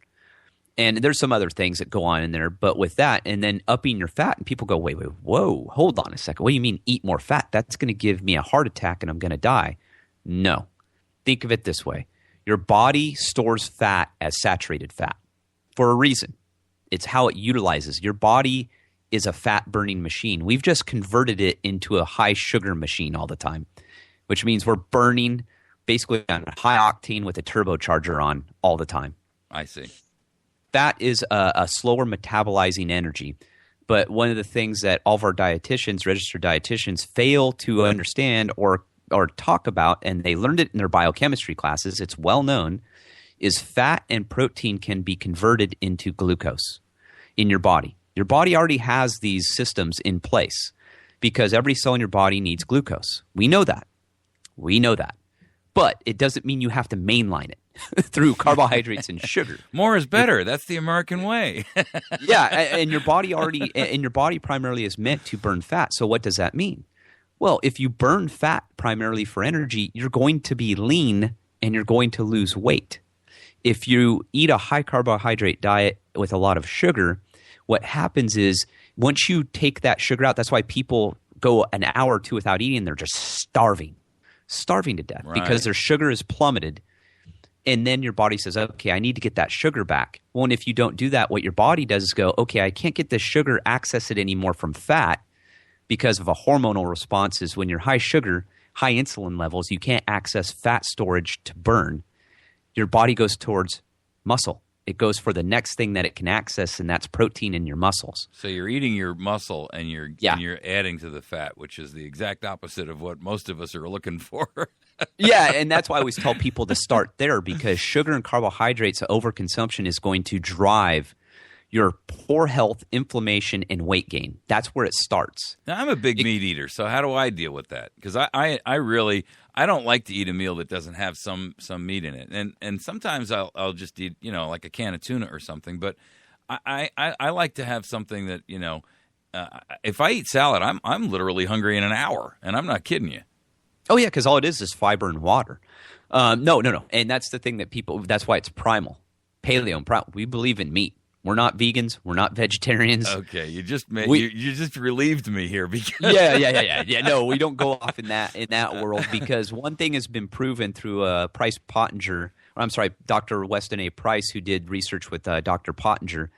And there's some other things that go on in there, but with that, and then upping your fat, and people go, wait, whoa, hold on a second. What do you mean eat more fat? That's going to give me a heart attack and I'm going to die. No. Think of it this way. Your body stores fat as saturated fat for a reason. It's how it utilizes. Your body is a fat-burning machine. We've just converted it into a high-sugar machine all the time, which means we're burning basically on high octane with a turbocharger on all the time. I see. Fat is a slower metabolizing energy. But one of the things that all of our dietitians, registered dietitians, fail to understand or talk about, and they learned it in their biochemistry classes, it's well known, is fat and protein can be converted into glucose in your body. Your body already has these systems in place because every cell in your body needs glucose. We know that. But it doesn't mean you have to mainline it through carbohydrates and sugar. More is better. That's the American way. Yeah, and your body primarily is meant to burn fat. So what does that mean? Well, if you burn fat primarily for energy, you're going to be lean and you're going to lose weight. If you eat a high carbohydrate diet with a lot of sugar, what happens is once you take that sugar out, that's why people go an hour or two without eating, they're just starving to death, right? Because their sugar is plummeted. And then your body says, okay, I need to get that sugar back. Well, and if you don't do that, what your body does is go, okay, I can't get this sugar, access it anymore from fat because of a hormonal responses. When you're high sugar, high insulin levels, you can't access fat storage to burn. Your body goes towards muscle. It goes for the next thing that it can access, and that's protein in your muscles. So you're eating your muscle and you're adding to the fat, which is the exact opposite of what most of us are looking for. Yeah, and that's why I always tell people to start there, because sugar and carbohydrates overconsumption is going to drive your poor health, inflammation, and weight gain. That's where it starts. Now, I'm a big meat eater, so how do I deal with that? Because I really don't like to eat a meal that doesn't have some meat in it, and sometimes I'll just eat like a can of tuna or something. But I like to have something that if I eat salad, I'm literally hungry in an hour, and I'm not kidding you. Oh yeah, because all it is fiber and water. No, and that's the thing that people. That's why it's primal, paleo, and primal. We believe in meat. We're not vegans. We're not vegetarians. Okay, you just relieved me here because Yeah. No, we don't go off in that world because one thing has been proven through Dr. Weston A. Price, who did research with Dr. Pottinger,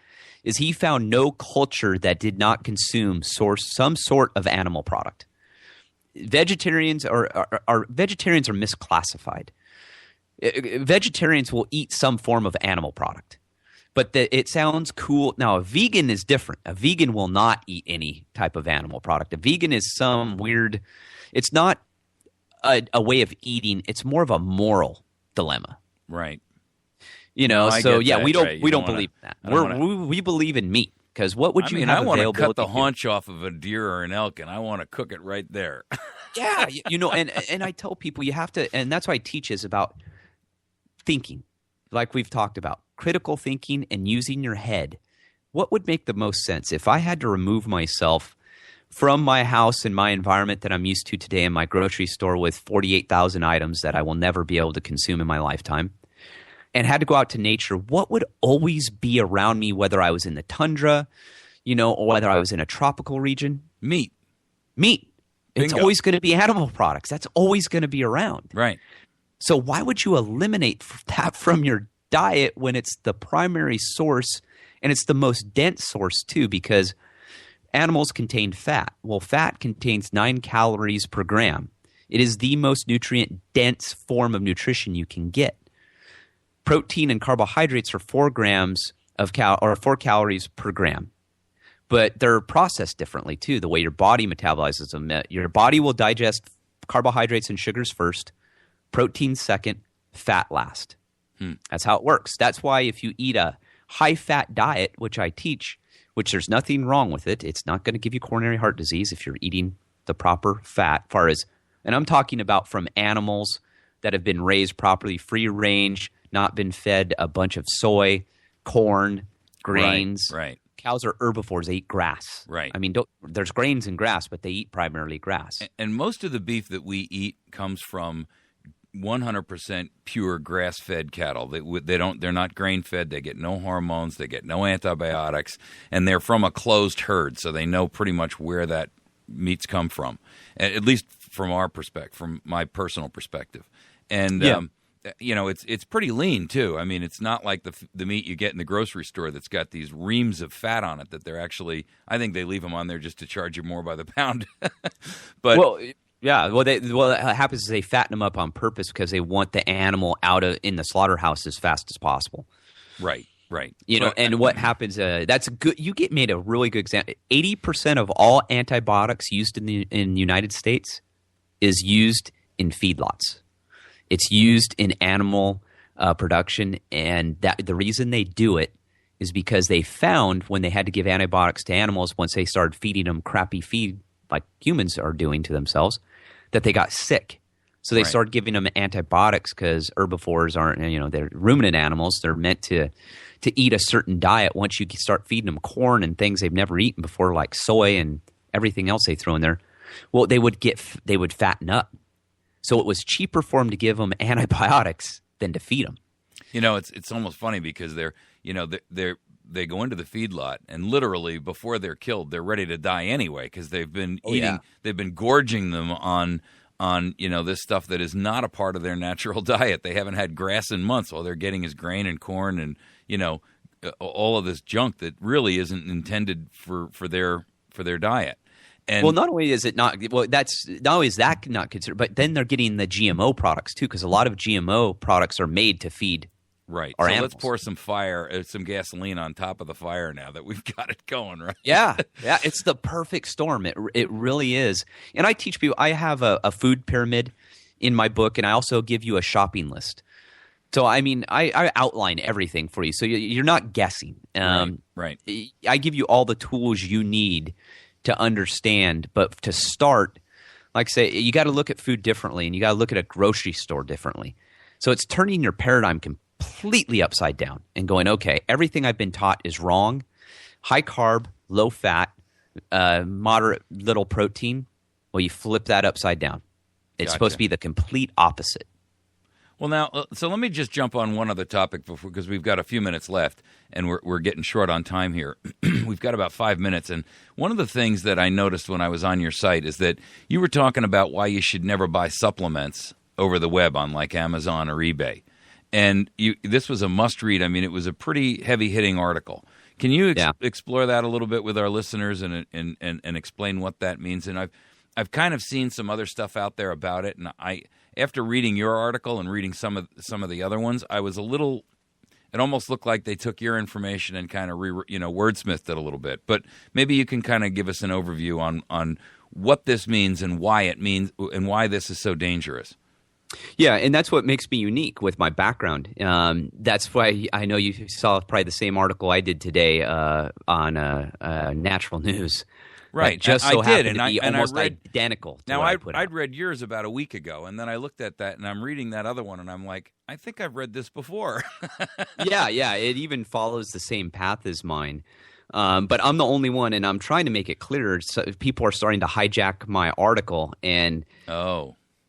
is he found no culture that did not consume some sort of animal product. Vegetarians are misclassified. Vegetarians will eat some form of animal product. But it sounds cool. Now, a vegan is different. A vegan will not eat any type of animal product. A vegan is some weird – it's not a way of eating. It's more of a moral dilemma. Right. We don't believe in that. We believe in meat because what would you have available? I want to cut the haunch off of a deer or an elk, and I want to cook it right there. Yeah. And I tell people you have to – and that's why I teach is about thinking, like we've talked about. Critical thinking and using your head. What would make the most sense? If I had to remove myself from my house and my environment that I'm used to today in my grocery store with 48,000 items that I will never be able to consume in my lifetime and had to go out to nature, what would always be around me, whether I was in the tundra, or whether I was in a tropical region? Meat. It's always going to be animal products. That's always going to be around. Right. So why would you eliminate that from your diet when it's the primary source and it's the most dense source too, because animals contain fat. Well, fat contains 9 calories per gram. It is the most nutrient dense form of nutrition you can get. Protein and carbohydrates are 4 grams of 4 calories per gram, but they're processed differently too. The way your body metabolizes them, your body will digest carbohydrates and sugars first, protein second, fat last. That's how it works. That's why if you eat a high-fat diet, which I teach, which there's nothing wrong with it, it's not going to give you coronary heart disease if you're eating the proper fat. And I'm talking about from animals that have been raised properly, free range, not been fed a bunch of soy, corn, grains. Right. Cows are herbivores. They eat grass. Right. I mean, there's grains in grass, but they eat primarily grass. And most of the beef that we eat comes from 100% pure grass-fed cattle. They're not grain-fed. They get no hormones. They get no antibiotics, and they're from a closed herd, so they know pretty much where that meat's come from. At least from our perspective, from my personal perspective. And it's pretty lean too. I mean, it's not like the meat you get in the grocery store that's got these reams of fat on it that they're actually. I think they leave them on there just to charge you more by the pound. But yeah, what happens is they fatten them up on purpose because they want the animal in the slaughterhouse as fast as possible. Right. And what happens? That's good. You made a really good example. 80% of all antibiotics used in the United States is used in feedlots. It's used in animal production, and the reason they do it is because they found when they had to give antibiotics to animals, once they started feeding them crappy feed like humans are doing to themselves, that they got sick. So they started giving them antibiotics because herbivores aren't, they're ruminant animals. They're meant to eat a certain diet. Once you start feeding them corn and things they've never eaten before, like soy and everything else they throw in there, well, they would fatten up. So it was cheaper for them to give them antibiotics than to feed them. It's almost funny because they go into the feedlot and literally before they're killed, they're ready to die anyway because they've been they've been gorging them on this stuff that is not a part of their natural diet. They haven't had grass in months. All they're getting is grain and corn and all of this junk that really isn't intended for their diet. And not only is it not – that's not only is that not considered, but then they're getting the GMO products too because a lot of GMO products are made to feed our animals. Let's pour some gasoline on top of the fire now that we've got it going, right? Yeah, it's the perfect storm. It really is. And I teach people – I have a food pyramid in my book, and I also give you a shopping list. So, I mean, I outline everything for you. So you're not guessing. Right. I give you all the tools you need to understand, but to start, like I say, you got to look at food differently and you got to look at a grocery store differently. So it's turning your paradigm completely upside down and going, okay, everything I've been taught is wrong. High carb, low fat, moderate little protein. Well, you flip that upside down. It's supposed to be the complete opposite. Well, now, so let me just jump on one other topic because we've got a few minutes left, and we're getting short on time here. We've got about 5 minutes, and one of the things that I noticed when I was on your site is that you were talking about why you should never buy supplements over the web on like Amazon or eBay. And this was a must-read. I mean, it was a pretty heavy-hitting article. Can you explore that a little bit with our listeners and explain what that means? And I've kind of seen some other stuff out there about it, and after reading your article and reading some of the other ones, I was a little. It almost looked like they took your information and kind of wordsmithed it a little bit. But maybe you can kind of give us an overview on what this means and why it means and why this is so dangerous. Yeah, and that's what makes me unique with my background. That's why I know you saw probably the same article I did today on Natural News. Right, just so I did, happened to be almost identical to now, what I'd read yours about a week ago, and then I looked at that, and I'm reading that other one, and I'm like, I think I've read this before. Yeah, it even follows the same path as mine. But I'm the only one, and I'm trying to make it clearer. So people are starting to hijack my article, and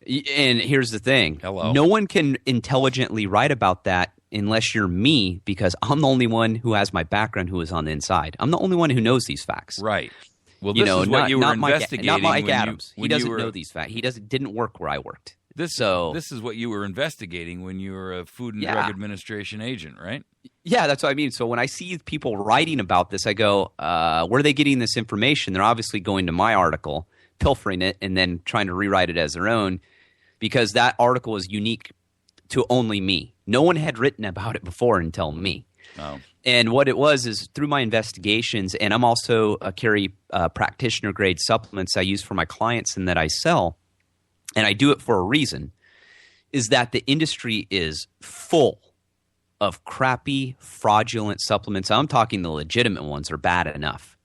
here's the thing. Hello. No one can intelligently write about that unless you're me, because I'm the only one who has my background who is on the inside. I'm the only one who knows these facts. Right. Well, this is what you were investigating. Not Mike Adams. He doesn't know these facts. He didn't work where I worked. This is what you were investigating when you were a Food and Drug Administration agent, right? Yeah, that's what I mean. So when I see people writing about this, I go, where are they getting this information? They're obviously going to my article, pilfering it, and then trying to rewrite it as their own, because that article is unique to only me. No one had written about it before until me. Oh. And what it was is through my investigations, and I'm also carry practitioner-grade supplements I use for my clients and that I sell, and I do it for a reason, is that the industry is full of crappy, fraudulent supplements. I'm talking the legitimate ones are bad enough.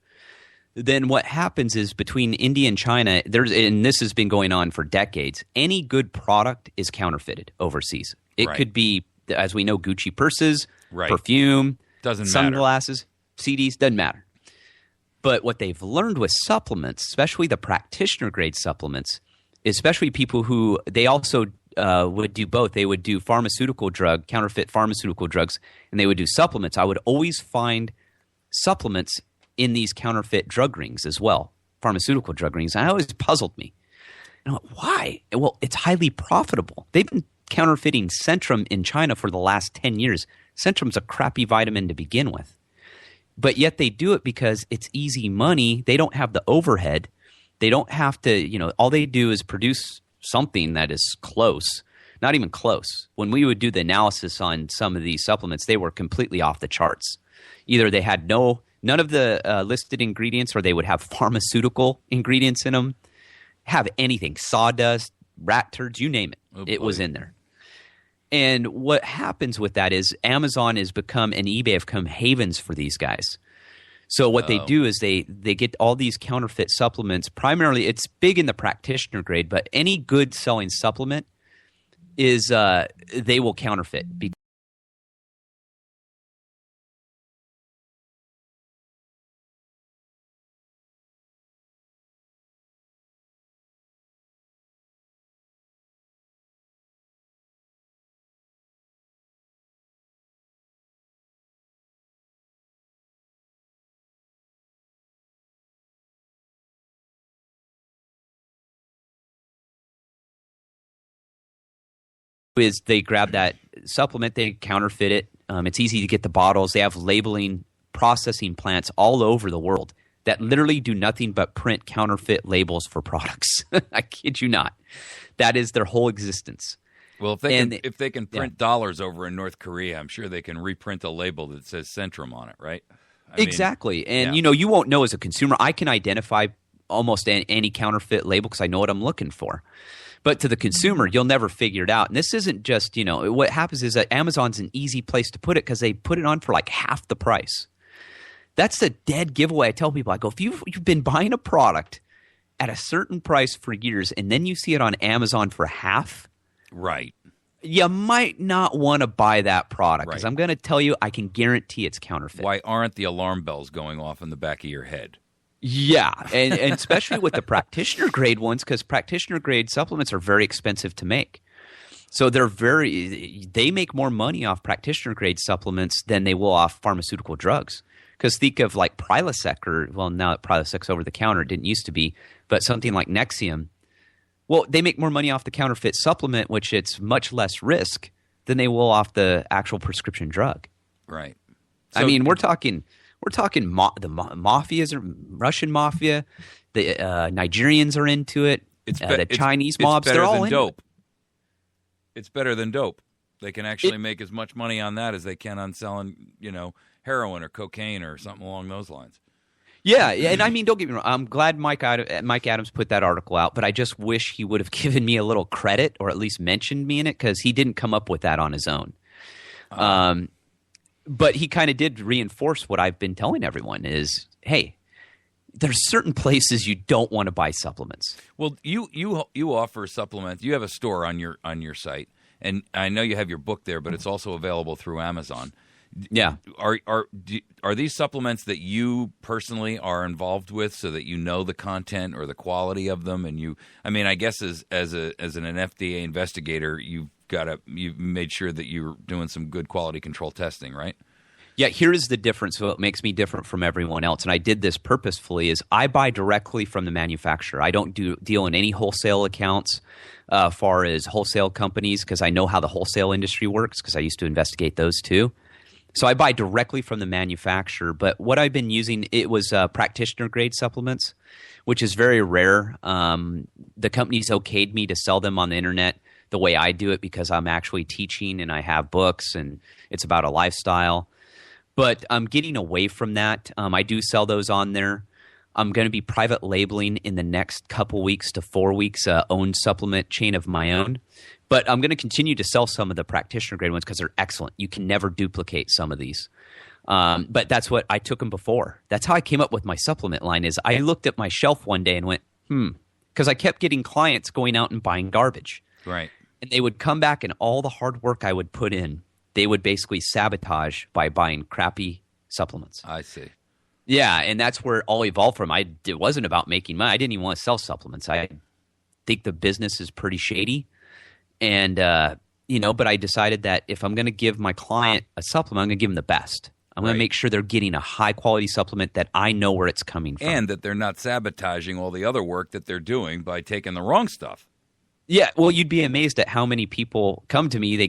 Then what happens is between India and China, and this has been going on for decades, any good product is counterfeited overseas. It could be, as we know, Gucci purses, perfume, sunglasses, CDs, doesn't matter. But what they've learned with supplements, especially the practitioner-grade supplements, especially people who they also would do both. They would do counterfeit pharmaceutical drugs, and they would do supplements. I would always find supplements in these counterfeit drug rings as well, pharmaceutical drug rings. And it always puzzled me. And I'm like, why? Well, it's highly profitable. They've been counterfeiting Centrum in China for the last 10 years. Centrum's a crappy vitamin to begin with. But yet they do it because it's easy money. They don't have the overhead. They don't have to, all they do is produce something that is close, not even close. When we would do the analysis on some of these supplements, they were completely off the charts. Either they had none of the listed ingredients, or they would have pharmaceutical ingredients in them, have anything, sawdust, rat turds, you name it. It was in there. And what happens with that is Amazon has become and eBay have become havens for these guys. So what they do is they get all these counterfeit supplements. Primarily, it's big in the practitioner grade, but any good selling supplement is they will counterfeit. Is they grab that supplement, they counterfeit it. It's easy to get the bottles. They have labeling processing plants all over the world that literally do nothing but print counterfeit labels for products. I kid you not. That is their whole existence. Well, if they can print dollars over in North Korea, I'm sure they can reprint a label that says Centrum on it, right? Exactly. And, you won't know as a consumer. I can identify almost any counterfeit label because I know what I'm looking for. But to the consumer, you'll never figure it out. And this isn't just, what happens is that Amazon's an easy place to put it because they put it on for like half the price. That's a dead giveaway. I tell people, I go, if you've been buying a product at a certain price for years and then you see it on Amazon for half, right, you might not want to buy that product because I'm going to tell you, I can guarantee it's counterfeit. Why aren't the alarm bells going off in the back of your head? Yeah, and especially with the practitioner grade ones, because practitioner grade supplements are very expensive to make. So they make more money off practitioner-grade supplements than they will off pharmaceutical drugs. Because think of like Prilosec, now that Prilosec's over the counter, it didn't used to be, but something like Nexium. Well, they make more money off the counterfeit supplement, which it's much less risk than they will off the actual prescription drug. Right. So, I mean, we're talking the mafias, Russian mafia, the Nigerians are into it. The Chinese mobs, they're all in dope. It's better than dope. They can actually make as much money on that as they can on selling, heroin or cocaine or something along those lines. Yeah, and I mean, don't get me wrong. I'm glad Mike Adams put that article out, but I just wish he would have given me a little credit or at least mentioned me in it because he didn't come up with that on his own. But he kind of did reinforce what I've been telling everyone is, hey, there's certain places you don't want to buy supplements. Well, you offer supplements. You have a store on your site, and I know you have your book there, but it's also available through Amazon. Yeah. Are these supplements that you personally are involved with, so that you know the content or the quality of them? And I guess as an FDA investigator, you've made sure that you're doing some good quality control testing, right? Yeah, here is the difference. What makes me different from everyone else, and I did this purposefully, is I buy directly from the manufacturer. I don't deal in any wholesale accounts far as wholesale companies because I know how the wholesale industry works because I used to investigate those too. So I buy directly from the manufacturer. But what I've been using, it was practitioner-grade supplements, which is very rare. The company's okayed me to sell them on the internet the way I do it because I'm actually teaching and I have books and it's about a lifestyle. But I'm getting away from that. I do sell those on there. I'm going to be private labeling in the next couple weeks to 4 weeks, own supplement chain of my own. But I'm going to continue to sell some of the practitioner-grade ones because they're excellent. You can never duplicate some of these. But that's what I took them before. That's how I came up with my supplement line is I looked at my shelf one day and went, because I kept getting clients going out and buying garbage. Right. And they would come back and all the hard work I would put in, they would basically sabotage by buying crappy supplements. I see. Yeah, and that's where it all evolved from. It wasn't about making money. I didn't even want to sell supplements. I think the business is pretty shady. And, but I decided that if I'm going to give my client a supplement, I'm going to give them the best. I'm going to make sure they're getting a high-quality supplement that I know where it's coming from. And that they're not sabotaging all the other work that they're doing by taking the wrong stuff. Yeah, well, you'd be amazed at how many people come to me. We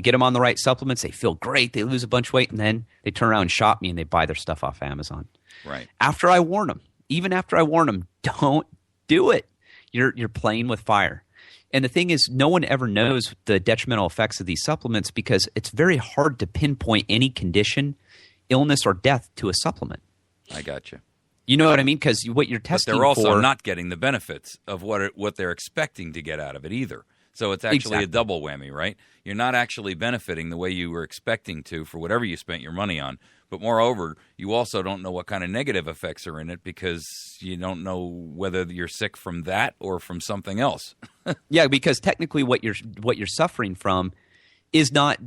get them on the right supplements. They feel great. They lose a bunch of weight, and then they turn around and shop me, and they buy their stuff off Amazon. Right. After I warn them, don't do it. You're playing with fire. And the thing is, no one ever knows the detrimental effects of these supplements because it's very hard to pinpoint any condition, illness, or death to a supplement. I got you. You know what I mean? Because what you're testing for... But they're also not getting the benefits of what they're expecting to get out of it either. So it's actually a double whammy, right? You're not actually benefiting the way you were expecting to for whatever you spent your money on. But moreover, you also don't know what kind of negative effects are in it because you don't know whether you're sick from that or from something else. Yeah, because technically what you're suffering from is not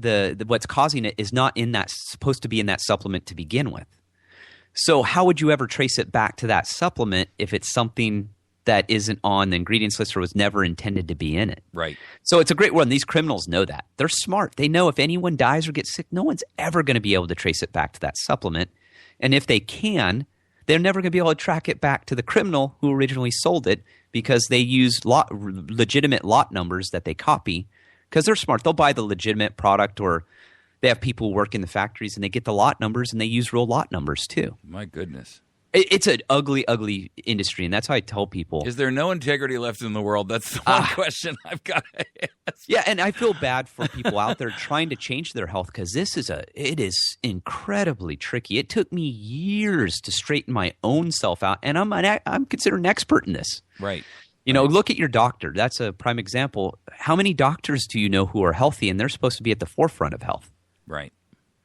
what's causing it is not supposed to be in that supplement to begin with. So how would you ever trace it back to that supplement if it's something that isn't on the ingredients list or was never intended to be in it? Right. So it's a great one. These criminals know that. They're smart. They know if anyone dies or gets sick, no one's ever going to be able to trace it back to that supplement. And if they can, they're never going to be able to track it back to the criminal who originally sold it because they use legitimate lot numbers that they copy because they're smart. They'll buy the legitimate product or they have people who work in the factories and they get the lot numbers and they use real lot numbers too. My goodness. It's an ugly, ugly industry, and that's how I tell people. Is there no integrity left in the world? That's the one question I've got to ask. Yeah, and I feel bad for people out there trying to change their health because it is incredibly tricky. It took me years to straighten my own self out, and I'm considered an expert in this. Right. Look at your doctor. That's a prime example. How many doctors do you know who are healthy, and they're supposed to be at the forefront of health? Right.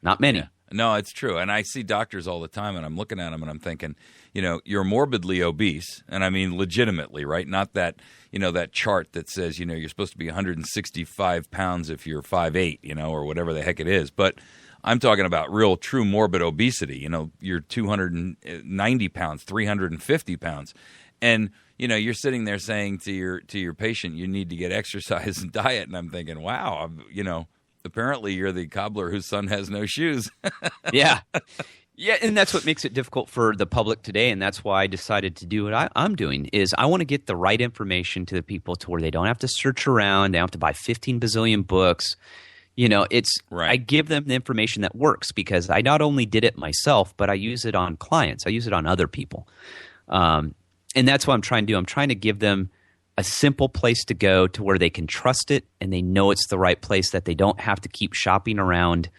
Not many. Yeah. No, it's true. And I see doctors all the time, and I'm looking at them, and I'm thinking, you're morbidly obese, and I mean legitimately, right? Not that, that chart that says, you're supposed to be 165 pounds if you're 5'8", or whatever the heck it is. But I'm talking about real, true morbid obesity. You're 290 pounds, 350 pounds. And, you're sitting there saying to your patient, you need to get exercise and diet, and I'm thinking, wow, apparently you're the cobbler whose son has no shoes. Yeah. Yeah, and that's what makes it difficult for the public today, and that's why I decided to do what I'm doing, is I want to get the right information to the people to where they don't have to search around, they don't have to buy 15 bazillion books. Right. I give them the information that works because I not only did it myself, but I use it on clients. I use it on other people. And that's what I'm trying to do. I'm trying to give them a simple place to go to where they can trust it and they know it's the right place, that they don't have to keep shopping around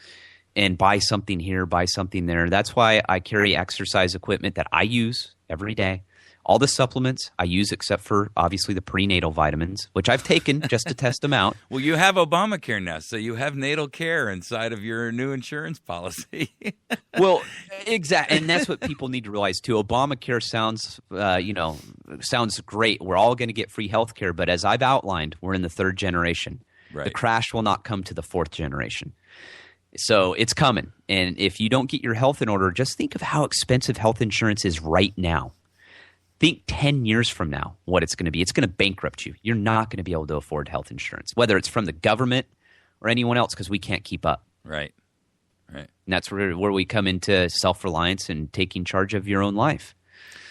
and buy something here, buy something there. That's why I carry exercise equipment that I use every day. All the supplements I use except for, obviously, the prenatal vitamins, which I've taken just to test them out. Well, you have Obamacare now, so you have natal care inside of your new insurance policy. Well, exactly, and that's what people need to realize too. Obamacare sounds great. We're all going to get free health care, but as I've outlined, we're in the third generation. Right. The crash will not come to the fourth generation. So it's coming, and if you don't get your health in order, just think of how expensive health insurance is right now. Think 10 years from now what it's going to be. It's going to bankrupt you. You're not going to be able to afford health insurance, whether it's from the government or anyone else, because we can't keep up. Right. And that's where we come into self-reliance and taking charge of your own life.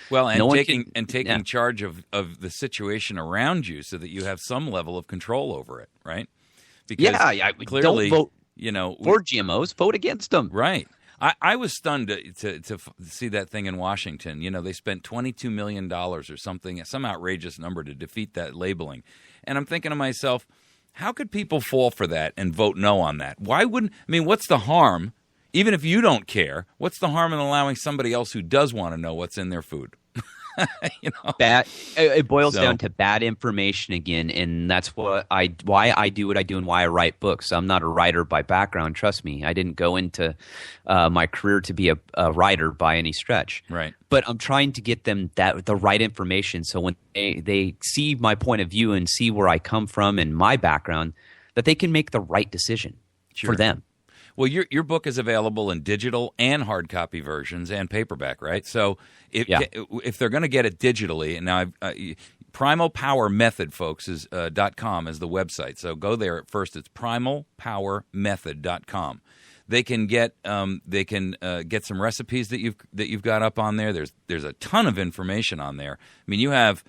Well, and taking yeah. charge of the situation around you so that you have some level of control over it, right? Because clearly, don't vote for GMOs. Vote against them. Right. I was stunned to see that thing in Washington. They spent $22 million or something, some outrageous number to defeat that labeling. And I'm thinking to myself, how could people fall for that and vote no on that? What's the harm, even if you don't care, what's the harm in allowing somebody else who does want to know what's in their food? Bad. It boils down to bad information again, and that's why I do what I do and why I write books. I'm not a writer by background. Trust me, I didn't go into my career to be a writer by any stretch. Right. But I'm trying to get them the right information, so when they see my point of view and see where I come from and my background, that they can make the right decision for them. Well, your book is available in digital and hard copy versions and paperback, right? So if they're going to get it digitally, and now Primal Power Method, folks, is .com is the website. So go there at first. It's primalpowermethod.com. They can get some recipes that you've got up on there. There's a ton of information on there. I mean, you have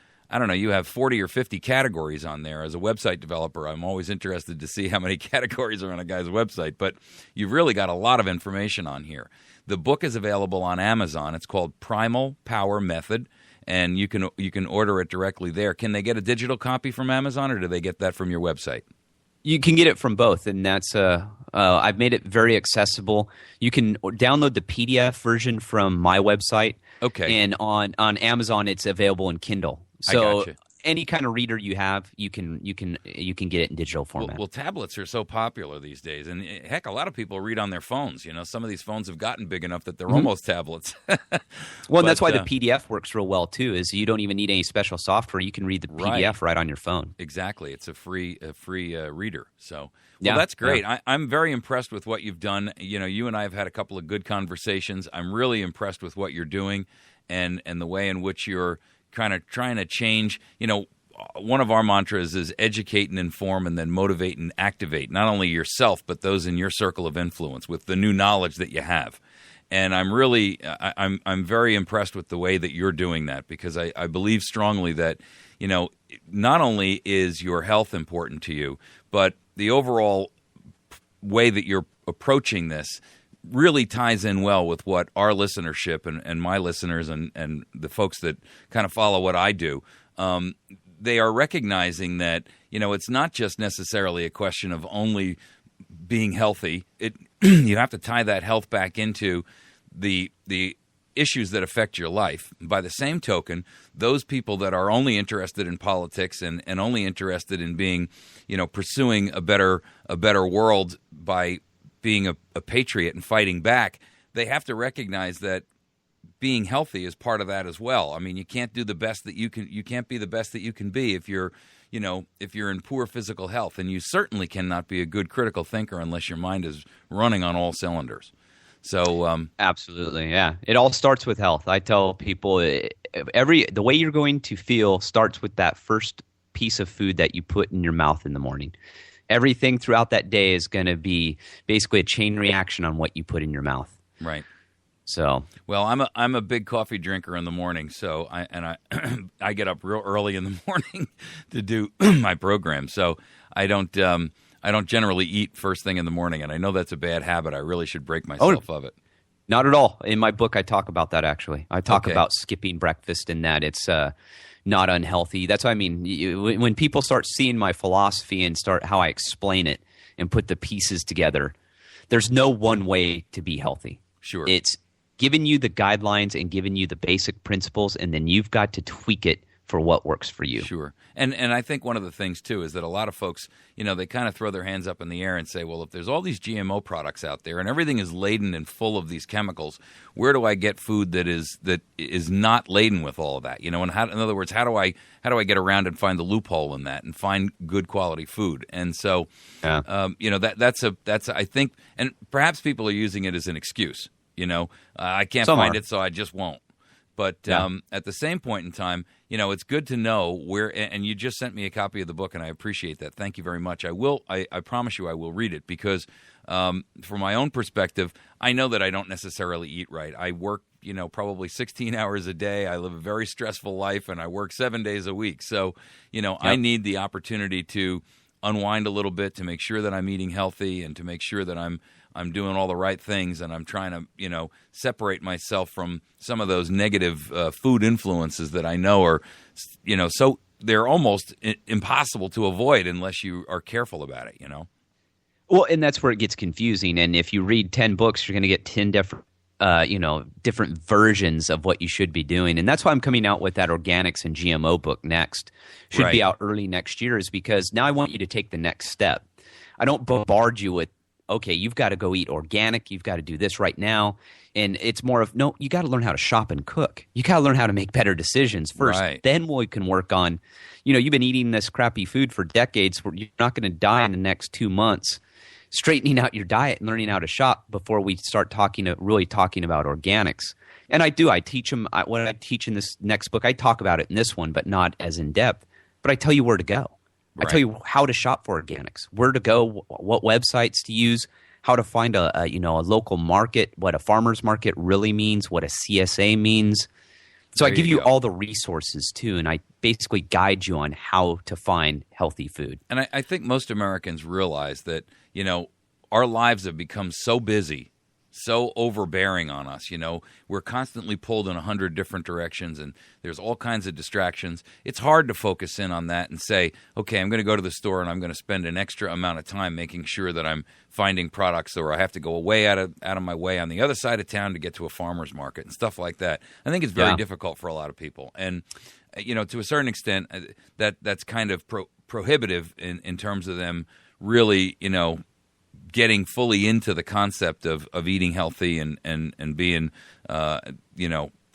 40 or 50 categories on there. As a website developer, I'm always interested to see how many categories are on a guy's website, but you've really got a lot of information on here. The book is available on Amazon. It's called Primal Power Method, and you can order it directly there. Can they get a digital copy from Amazon, or do they get that from your website? You can get it from both, and that's I've made it very accessible. You can download the PDF version from my website. Okay. And on Amazon, it's available in Kindle. So any kind of reader you have, you can get it in digital format. Well, tablets are so popular these days, and heck, a lot of people read on their phones. Some of these phones have gotten big enough that they're almost tablets. And that's why the PDF works real well too. Is you don't even need any special software; you can read the PDF right on your phone. Exactly, it's a free reader. So. Well, that's great. Yeah. I'm very impressed with what you've done. You and I have had a couple of good conversations. I'm really impressed with what you're doing and the way in which you're kind of trying to change. One of our mantras is educate and inform and then motivate and activate, not only yourself, but those in your circle of influence with the new knowledge that you have. And I'm very impressed with the way that you're doing that, because I believe strongly that, not only is your health important to you, but the overall way that you're approaching this really ties in well with what our listenership and my listeners and the folks that kind of follow what I do, they are recognizing that, it's not just necessarily a question of only being healthy. You have to tie that health back into the issues that affect your life. By the same token, those people that are only interested in politics and only interested in being, pursuing a better world by being a patriot and fighting back, they have to recognize that being healthy is part of that as well. I mean, you can't do the best that you can. You can't be the best that you can be if you're in poor physical health, and you certainly cannot be a good critical thinker unless your mind is running on all cylinders. So absolutely, yeah. It all starts with health. I tell people the way you're going to feel starts with that first piece of food that you put in your mouth in the morning. Everything throughout that day is going to be basically a chain reaction on what you put in your mouth. right. So, Well, I'm a big coffee drinker in the morning, so I get up real early in the morning to do my program. So I don't generally eat first thing in the morning, and I know that's a bad habit. I really should break myself of it. not at all. In my book, I talk about that, actually. I talk Okay. about skipping breakfast and that it's not unhealthy. That's what I mean. When people start seeing my philosophy and start how I explain it and put the pieces together, there's no one way to be healthy. Sure. It's giving you the guidelines and giving you the basic principles, and then you've got to tweak it for what works for you. Sure. And I think one of the things, too, is that a lot of folks, they kind of throw their hands up in the air and say, well, if there's all these GMO products out there and everything is laden and full of these chemicals, where do I get food that is not laden with all of that? And in other words, how do I get around and find the loophole in that and find good quality food? And so, that's I think, and perhaps people are using it as an excuse. I can't find it, so I just won't. But at the same point in time, it's good to know where. And you just sent me a copy of the book, and I appreciate that. Thank you very much. I promise you, I will read it because, from my own perspective, I know that I don't necessarily eat right. I work, probably 16 hours a day. I live a very stressful life, and I work 7 days a week. So, I need the opportunity to unwind a little bit to make sure that I'm eating healthy and to make sure that I'm doing all the right things, and I'm trying to, separate myself from some of those negative food influences that I know are, so they're almost impossible to avoid unless you are careful about it, Well, and that's where it gets confusing. And if you read 10 books, you're going to get 10 different, different versions of what you should be doing. And that's why I'm coming out with that organics and GMO book next. Should be out early next year, is because now I want you to take the next step. I don't bombard you with, okay, you've got to go eat organic. You've got to do this right now. And it's more of, no, you got to learn how to shop and cook. You got to learn how to make better decisions first. Right. Then we can work on, you've been eating this crappy food for decades. You're not going to die in the next 2 months straightening out your diet and learning how to shop before we start really talking about organics. And I teach them what I teach in this next book. I talk about it in this one, but not as in depth. But I tell you where to go. Right. I tell you how to shop for organics, where to go, what websites to use, how to find a local market, what a farmer's market really means, what a CSA means. So I give you all the resources too, and I basically guide you on how to find healthy food. And I think most Americans realize that, our lives have become so busy, so overbearing on us. We're constantly pulled in 100 different directions, and there's all kinds of distractions. It's hard to focus in on that and say, okay, I'm going to go to the store and I'm going to spend an extra amount of time making sure that I'm finding products, or I have to go away out of my way on the other side of town to get to a farmer's market and stuff like that. I think it's very difficult for a lot of people. And, to a certain extent, that's kind of prohibitive in terms of them really, getting fully into the concept of eating healthy and being,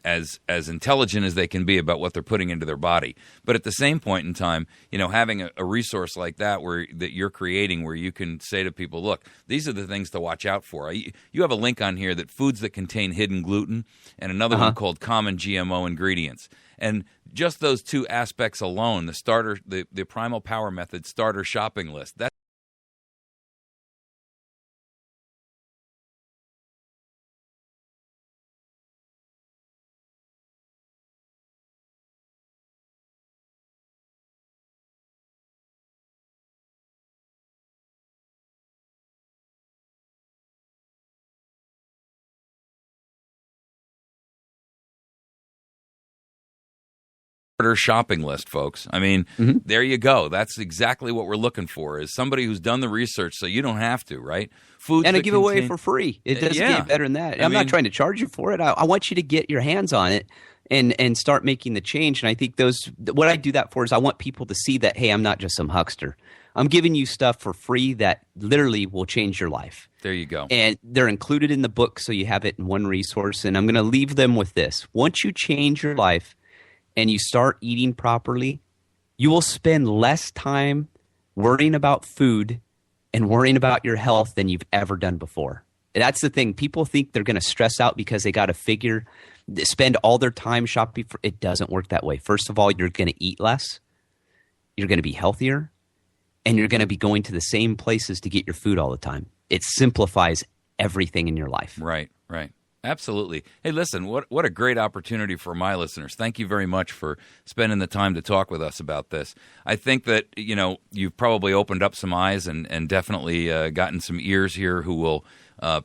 as intelligent as they can be about what they're putting into their body. But at the same point in time, having a resource like that that you're creating, where you can say to people, look, these are the things to watch out for. You have a link on here that foods that contain hidden gluten, and another one called common GMO ingredients. And just those two aspects alone, the Primal Power Method starter shopping list, that's shopping list, folks. I mean, there you go. That's exactly what we're looking for, is somebody who's done the research so you don't have to, right? Foods and I that give away for free. It doesn't get better than that. I'm not trying to charge you for it. I want you to get your hands on it and start making the change. And I think what I do that for is I want people to see that, hey, I'm not just some huckster. I'm giving you stuff for free that literally will change your life. There you go. And they're included in the book, so you have it in one resource. And I'm going to leave them with this. Once you change your life and you start eating properly, you will spend less time worrying about food and worrying about your health than you've ever done before. That's the thing. People think they're going to stress out because they got to spend all their time shopping. It doesn't work that way. First of all, you're going to eat less. You're going to be healthier. And you're going to be going to the same places to get your food all the time. It simplifies everything in your life. Right. Absolutely. Hey, listen, what a great opportunity for my listeners. Thank you very much for spending the time to talk with us about this. I think that, you've probably opened up some eyes and definitely gotten some ears here who will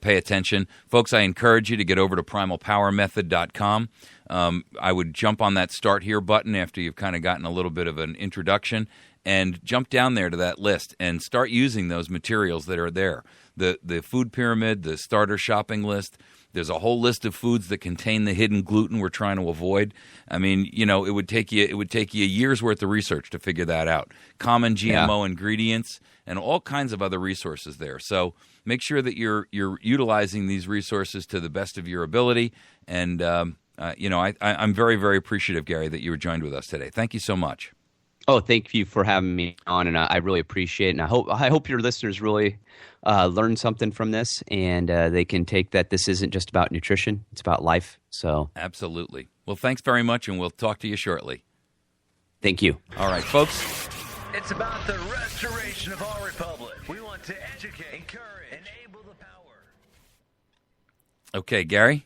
pay attention. Folks, I encourage you to get over to PrimalPowerMethod.com. I would jump on that Start Here button after you've kind of gotten a little bit of an introduction and jump down there to that list and start using those materials that are there. The food pyramid, the starter shopping list. There's a whole list of foods that contain the hidden gluten we're trying to avoid. I mean, it would take you a year's worth of research to figure that out. Common GMO ingredients and all kinds of other resources there. So make sure that you're utilizing these resources to the best of your ability. And I'm very, very appreciative, Gary, that you were joined with us today. Thank you so much. Oh, thank you for having me on, and I really appreciate it. And I hope your listeners really learn something from this, and they can take that this isn't just about nutrition; it's about life. So, absolutely. Well, thanks very much, and we'll talk to you shortly. Thank you. All right, folks. It's about the restoration of our republic. We want to educate, encourage, enable the power. Okay, Gary.